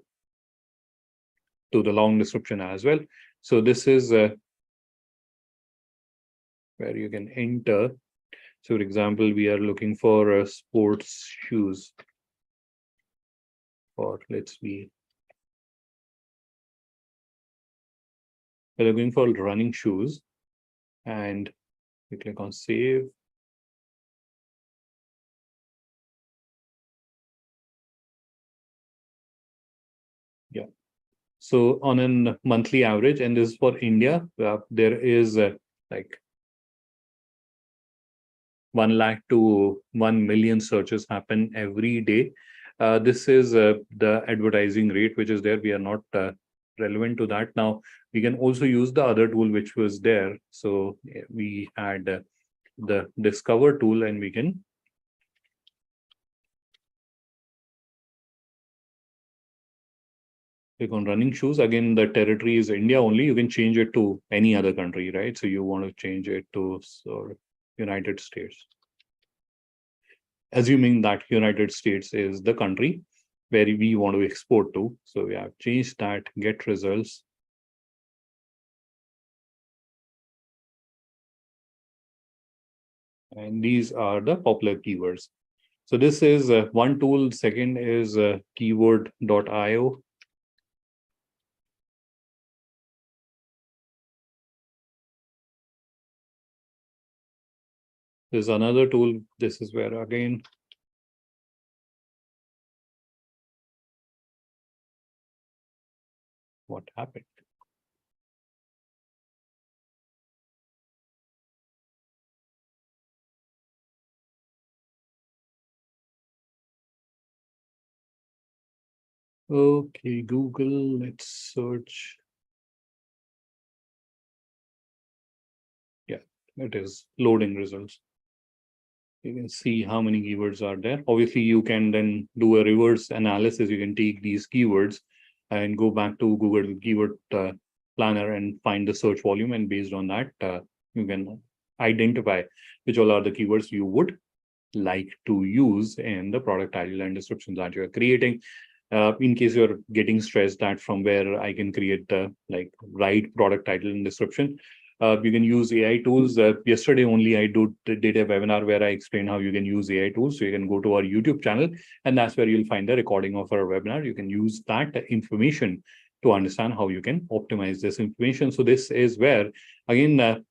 to the long description as well. So this is where you can enter. So for example, we are looking for sports shoes, or we're looking for running shoes, and we click on save. Yeah. So on a monthly average, and this is for India, there is like 1 lakh to 1 million searches happen every day. This is the advertising rate which is there. We are not relevant to that. Now we can also use the other tool which was there. So we had the discover tool, and we can click on running shoes. Again, the territory is India only. You can change it to any other country, right? So you want to change it to United States, assuming that United States is the country where we want to export to. So we have changed that, get results. And these are the popular keywords. So this is one tool. Second is keyword.io. There's another tool. This is where again, what happened? Okay, Google, let's search. Yeah, it is loading results. You can see how many keywords are there. Obviously, you can then do a reverse analysis. You can take these keywords and go back to Google Keyword Planner and find the search volume. And based on that, you can identify which all are the keywords you would like to use in the product title and description that you're creating. In case you're getting stressed that from where I can create the right product title and description, you can use AI tools. Yesterday only I did a webinar where I explained how you can use AI tools. So you can go to our YouTube channel, and that's where you'll find the recording of our webinar. You can use that information to understand how you can optimize this information. So this is where, again,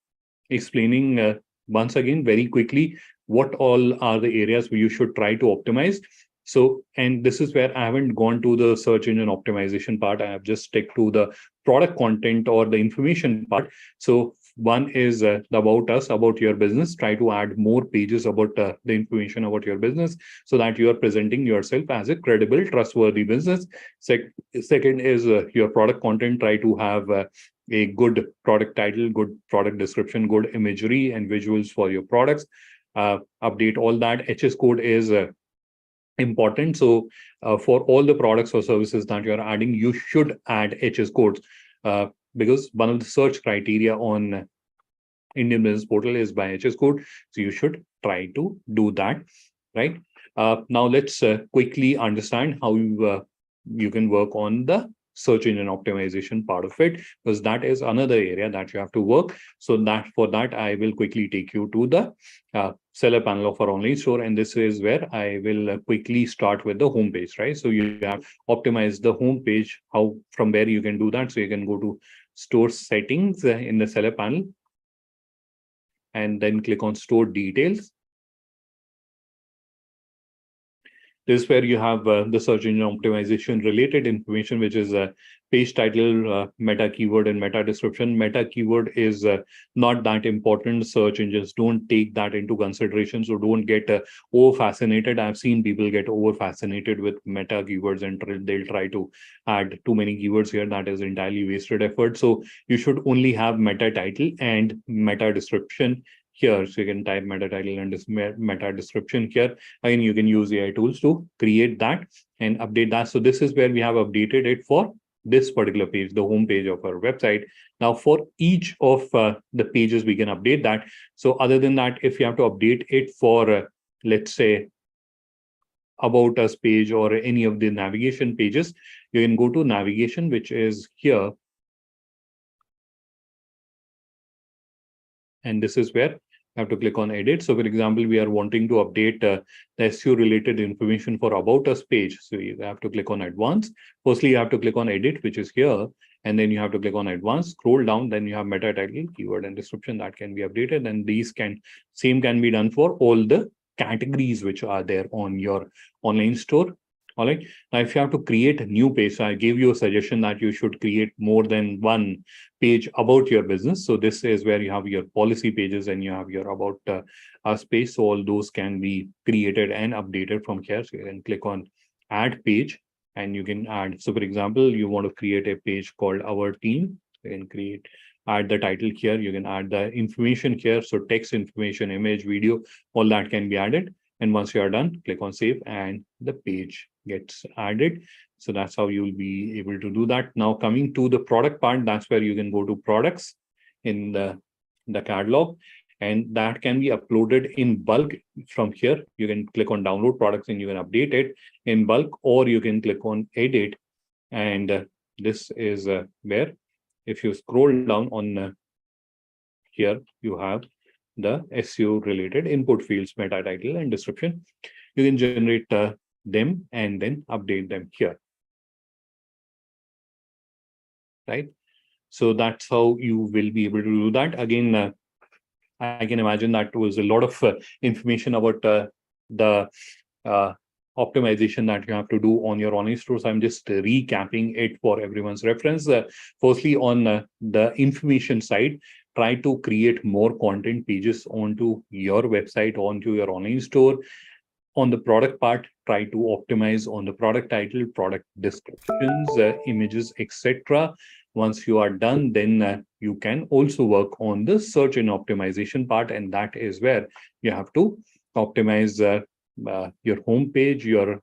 explaining once again very quickly what all are the areas where you should try to optimize. So, and this is where I haven't gone to the search engine optimization part. I have just stick to the product content or the information part. So one is about us, about your business. Try to add more pages about the information about your business so that you are presenting yourself as a credible, trustworthy business. Second is your product content. Try to have a good product title, good product description, good imagery and visuals for your products. Update all that. HS code is important. So for all the products or services that you're adding, you should add HS codes because one of the search criteria on Indian Business Portal is by HS code. So you should try to do that, right? Now let's quickly understand how you can work on the search engine optimization part of it, because that is another area that you have to work. So that for that, I will quickly take you to the seller panel of our online store. And this is where I will quickly start with the homepage, right? So you have optimized the homepage, how from where you can do that. So you can go to store settings in the seller panel and then click on store details. This is where you have the search engine optimization related information, which is page title, meta keyword, and meta description. Meta keyword is not that important. Search engines don't take that into consideration. So don't get over fascinated. I've seen people get over fascinated with meta keywords and they'll try to add too many keywords here. That is entirely wasted effort. So you should only have meta title and meta description here. So you can type meta title and meta description here. Again, you can use AI tools to create that and update that. So this is where we have updated it for this particular page, the home page of our website. Now for each of the pages, we can update that. So other than that, if you have to update it for, let's say, about us page or any of the navigation pages, you can go to navigation, which is here. And this is where I have to click on edit. So for example, we are wanting to update the SEO related information for about us page. So you have to click on advanced. Firstly, you have to click on edit, which is here. And then you have to click on advanced, scroll down, then you have meta title, keyword and description that can be updated. And these same can be done for all the categories which are there on your online store. All right. Now, if you have to create a new page, so I gave you a suggestion that you should create more than one page about your business. So this is where you have your policy pages and you have your about us page. So all those can be created and updated from here. So you can click on add page and you can add. So for example, you want to create a page called our team. You can add the title here. You can add the information here. So text information, image, video, all that can be added. And once you are done, click on save and the page gets added. So that's how you'll be able to do that. Now coming to the product part, that's where you can go to products in the catalog, and that can be uploaded in bulk from here. You can click on download products and you can update it in bulk, or you can click on edit. And this is where if you scroll down on here, you have the SEO related input fields, meta title and description. you can generate them and then update them here, right? So that's how you will be able to do that. Again, I can imagine that was a lot of information about the uh, optimization that you have to do on your online store. So I'm just recapping it for everyone's reference. Firstly, on the information side, try to create more content pages onto your website, onto your online store. On the product part, try to optimize on the product title, product descriptions, images, etc. Once you are done, then you can also work on the search and optimization part, and that is where you have to optimize your home page, your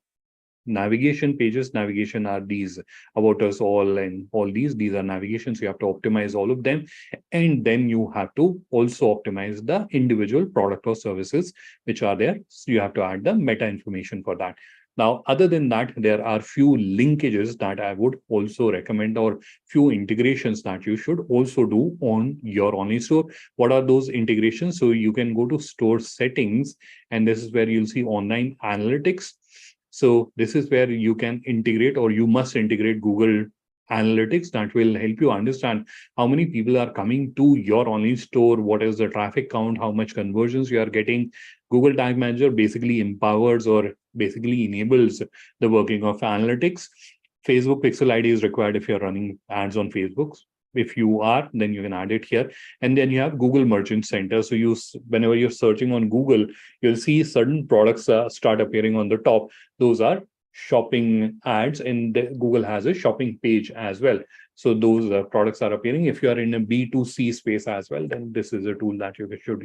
navigation pages. Navigation are these about us all, and all these are navigations. You have to optimize all of them, and then you have to also optimize the individual product or services which are there. So you have to add the meta information for that. Now, other than that, there are few linkages that I would also recommend, or few integrations that you should also do on your online store. What are those integrations? So you can go to store settings, and this is where you'll see online analytics. So this is where you can integrate, or you must integrate Google Analytics. That will help you understand how many people are coming to your online store, what is the traffic count, how much conversions you are getting. Google Tag Manager basically empowers or basically enables the working of analytics. Facebook Pixel ID is required if you're running ads on Facebook. If you are, then you can add it here. And then you have Google Merchant Center. So whenever you're searching on Google, you'll see certain products start appearing on the top. Those are shopping ads, and Google has a shopping page as well. So those products are appearing. If you are in a B2C space as well, then this is a tool that you should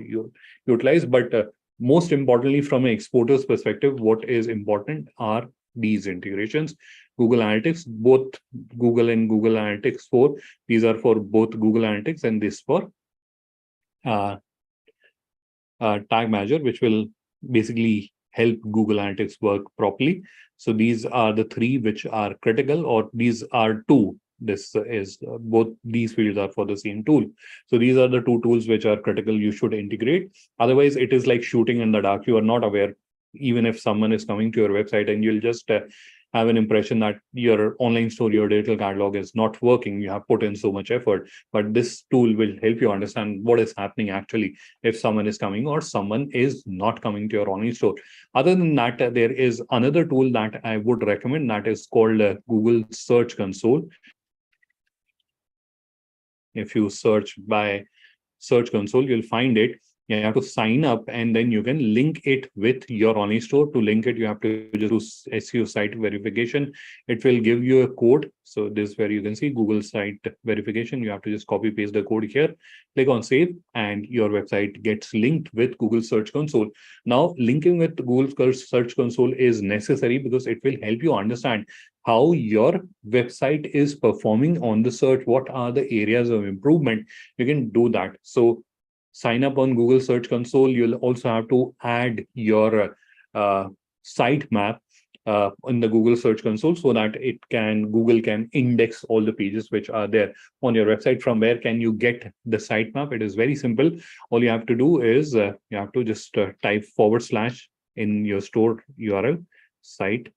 utilize. But most importantly, from an exporter's perspective, what is important are these integrations. Google Analytics, both Google and Google Analytics 4. These are for both Google Analytics, and this for uh, Tag Manager, which will basically help Google Analytics work properly. So these are the three which are critical, or these are two. This is both these fields are for the same tool. So these are the two tools which are critical. You should integrate. Otherwise, it is like shooting in the dark. You are not aware. Even if someone is coming to your website, and you'll just have an impression that your online store, your digital catalog is not working. You have put in so much effort, but this tool will help you understand what is happening actually, if someone is coming or someone is not coming to your online store. Other than that, there is another tool that I would recommend, that is called Google Search Console. If you search by Search Console, you'll find it. You have to sign up, and then you can link it with your online store. To link it, you have to just do SEO site verification. It will give you a code. So this is where you can see Google site verification. You have to just copy paste the code here, click on save, and your website gets linked with Google Search Console. Now, linking with Google Search Console is necessary because it will help you understand how your website is performing on the search. What are the areas of improvement? You can do that. So sign up on Google Search Console. You'll also have to add your sitemap in the Google Search Console, so that Google can index all the pages which are there on your website. From where can you get the sitemap? It is very simple. All you have to do is you have to just type / in your store URL sitemap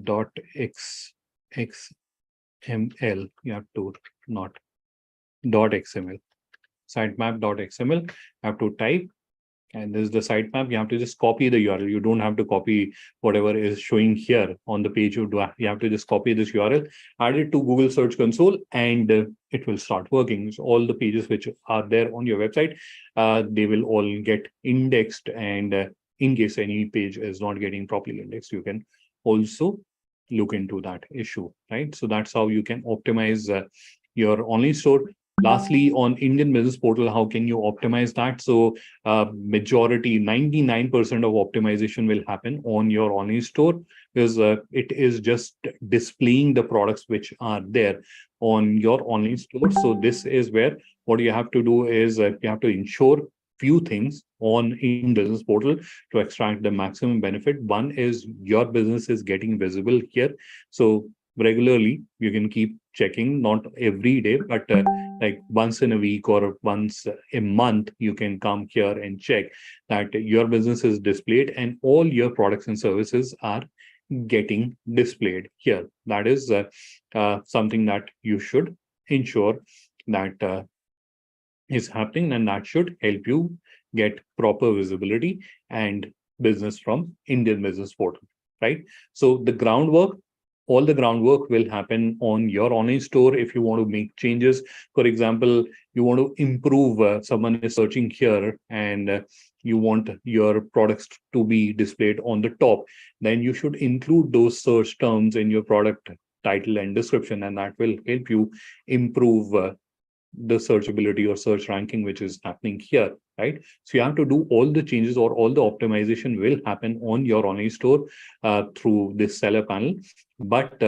.xml. You have to not .xml. Sitemap.xml. You have to type, and this is the sitemap. You have to just copy the URL. You don't have to copy whatever is showing here on the page. You have to just copy this URL, add it to Google Search Console, and it will start working. So all the pages which are there on your website, they will all get indexed. And in case any page is not getting properly indexed, you can also look into that issue, right? So that's how you can optimize your online store. Lastly, on Indian Business Portal, how can you optimize that? So majority, 99% of optimization will happen on your online store, because it is just displaying the products which are there on your online store. So this is where what you have to do is you have to ensure few things on in business portal to extract the maximum benefit. One is your business is getting visible here. So regularly you can keep checking, not every day, but like once in a week or once a month, you can come here and check that your business is displayed and all your products and services are getting displayed here. That is something that you should ensure that is happening, and that should help you get proper visibility and business from Indian Business Portal, right? So the groundwork, all the groundwork will happen on your online store. If you want to make changes, for example, you want to improve, someone is searching here and you want your products to be displayed on the top, then you should include those search terms in your product title and description, and that will help you improve the searchability or search ranking which is happening here, right? So you have to do all the changes, or all the optimization will happen on your online store through this seller panel. But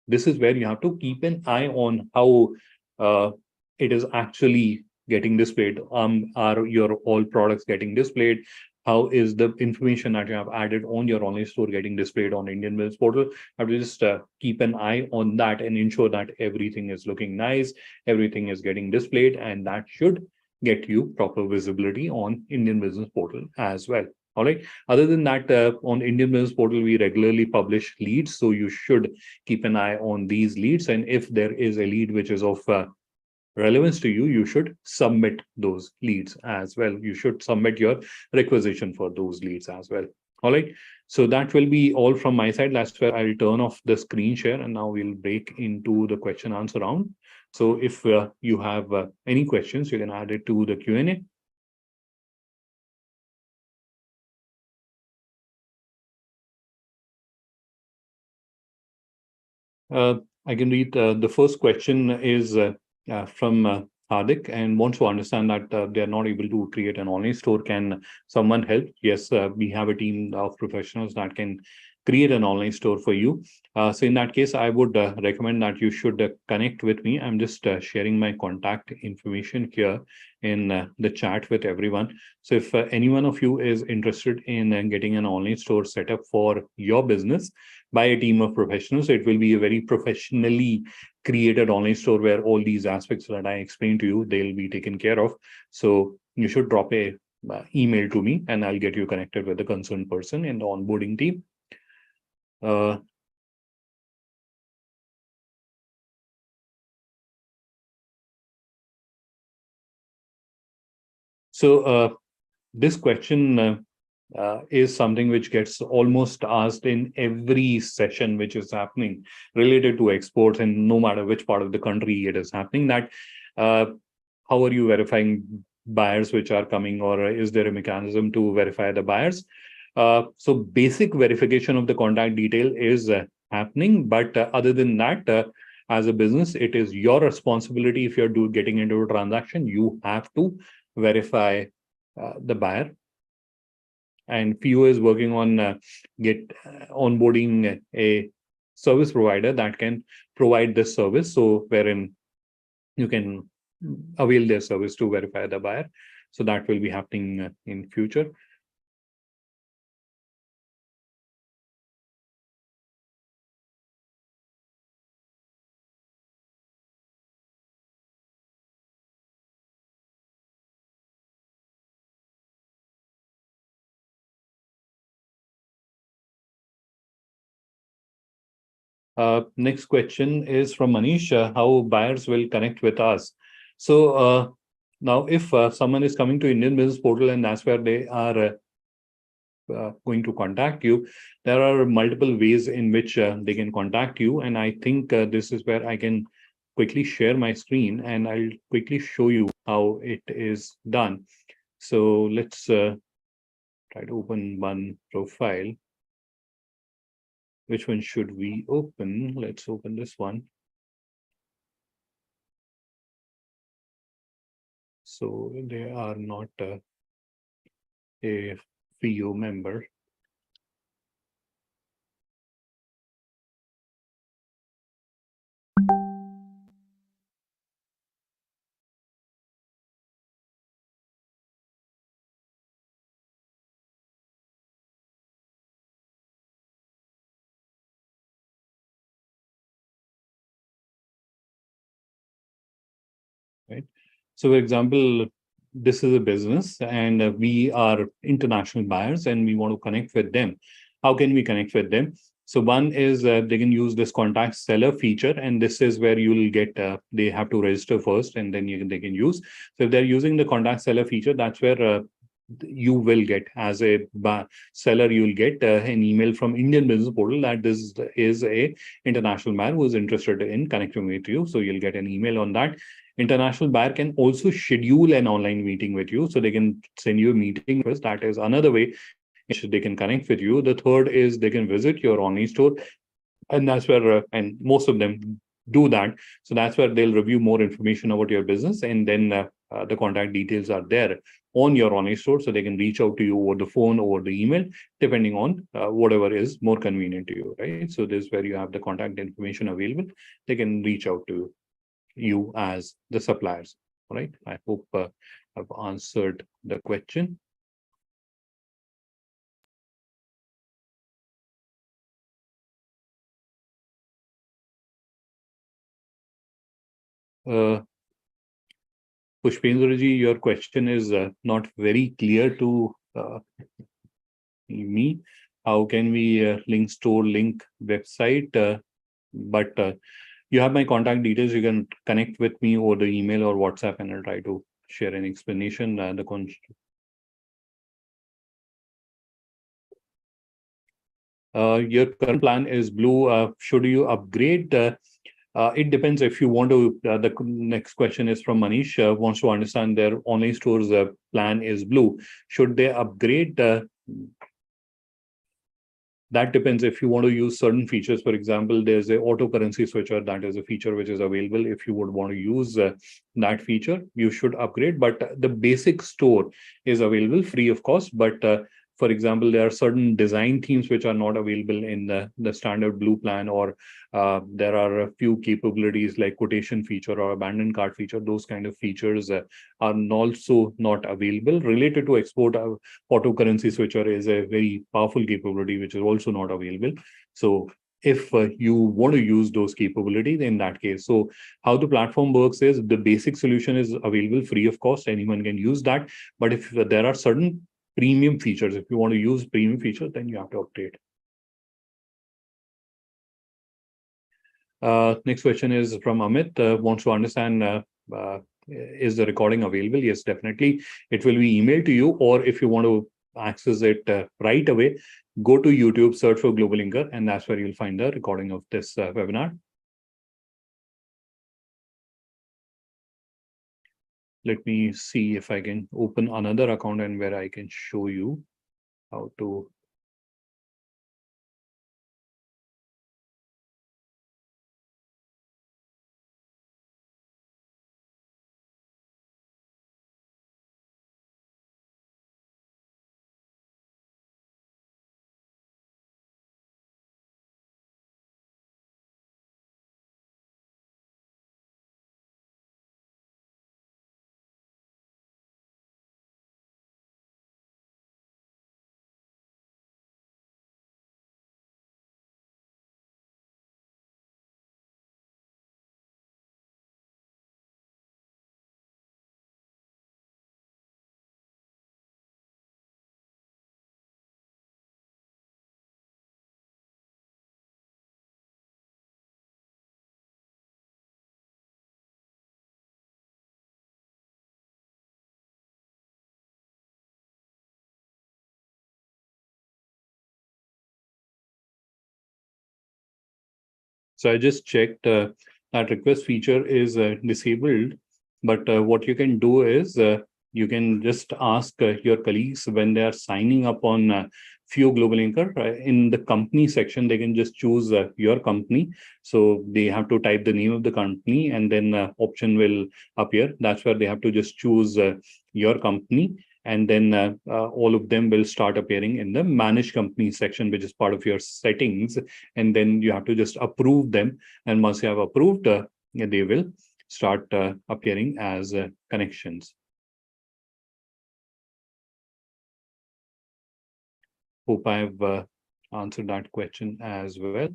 this is where you have to keep an eye on how uh, it is actually getting displayed. Are your all products getting displayed? How is the information that you have added on your online store getting displayed on Indian Business Portal? I have to just keep an eye on that and ensure that everything is looking nice, everything is getting displayed, and that should get you proper visibility on Indian Business Portal as well. All right. Other than that, on Indian Business Portal, we regularly publish leads. So you should keep an eye on these leads. And if there is a lead which is of relevance to you, you should submit those leads as well. You should submit your requisition for those leads as well. All right. So that will be all from my side. That's where I'll turn off the screen share and now we'll break into the question answer round. So if you have any questions, you can add it to the Q&A. Uh, I can read. The first question is from Hardik and wants to understand that they are not able to create an online store. Can someone help? Yes, we have a team of professionals that can create an online store for you. So in that case, I would recommend that you should connect with me. I'm just sharing my contact information here in the chat with everyone. So if any one of you is interested in getting an online store set up for your business, by a team of professionals. It will be a very professionally created online store where all these aspects that I explained to you, they'll be taken care of. So you should drop a email to me and I'll get you connected with the concerned person in the onboarding team. Uh, so this question is something which gets almost asked in every session which is happening related to exports, and no matter which part of the country it is happening, that uh, how are you verifying buyers which are coming, or is there a mechanism to verify the buyers? So basic verification of the contact detail is happening, but other than that, as a business, it is your responsibility. If you're getting into a transaction, you have to verify the buyer, and PO is working on get onboarding a service provider that can provide this service. So wherein you can avail their service to verify the buyer. So that will be happening in future. Next question is from Manish. How buyers will connect with us? So now, if someone is coming to Indian Business Portal and that's where they are going to contact you, there are multiple ways in which they can contact you. And I think this is where I can quickly share my screen and I'll quickly show you how it is done. So let's try to open one profile. Which one should we open? Let's open this one. So they are not a PO member. right? So, for example, this is a business and we are international buyers and we want to connect with them. How can we connect with them? So one is they can use this contact seller feature, and this is where you'll get they have to register first, and then they can use. So if they're using the contact seller feature, that's where you will get as a seller, you'll get an email from Indian Business Portal that this is a international buyer who is interested in connecting with you. So you'll get an email on that. International buyer can also schedule an online meeting with you, so they can send you a meeting request. That is another way in which they can connect with you. The third is they can visit your online store, and that's where and most of them do that. So that's where they'll review more information about your business, and then the contact details are there on your online store, so they can reach out to you over the phone, over the email, depending on whatever is more convenient to you, right? So this is where you have the contact information available. They can reach out to you as the suppliers. All right. I hope I've answered the question. Uh, Pushpendraji, your question is not very clear to me. How can we link store, link website? But you have my contact details. You can connect with me over the email or WhatsApp, and I'll try to share an explanation. Your current plan is blue. Should you upgrade? It depends if you want to. The next question is from Manish. Wants to understand their online stores plan is blue. Should they upgrade? That depends if you want to use certain features. For example, there's a auto currency switcher. That is a feature which is available. If you would want to use that feature, you should upgrade. But the basic store is available free of cost. But for example, there are certain design themes which are not available in the standard blue plan, or there are a few capabilities like quotation feature or abandoned cart feature. Those kind of features are also not available. Related to export, auto currency switcher is a very powerful capability which is also not available. So if you want to use those capabilities in that case, so how the platform works is the basic solution is available free of cost. Anyone can use that. But if there are certain premium features, if you want to use premium features, then you have to upgrade. Next question is from Amit. Wants to understand, is the recording available? Yes, definitely. It will be emailed to you, or if you want to access it right away, go to YouTube, search for Global Inker, and that's where you'll find the recording of this webinar. Let me see if I can open another account and where I can show you how to. So I just checked that request feature is disabled. But what you can do is you can just ask your colleagues when they are signing up on Fio Global Inker in the company section. They can just choose your company. So they have to type the name of the company, and then option will appear. That's where they have to just choose your company, and then all of them will start appearing in the manage company section, which is part of your settings. And then you have to just approve them, and once you have approved, they will start appearing as connections. Hope I've answered that question as well.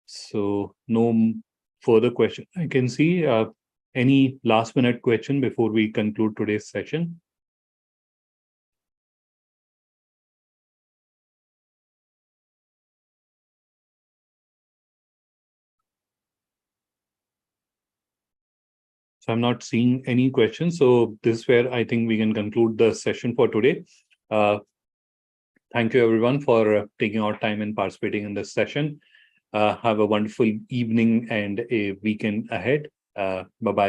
So no further question I can see. Any last minute question before we conclude today's session? So I'm not seeing any questions. So this is where I think we can conclude the session for today. Uh, Thank you, everyone, for taking our time and participating in this session. Have a wonderful evening and a weekend ahead. Bye bye.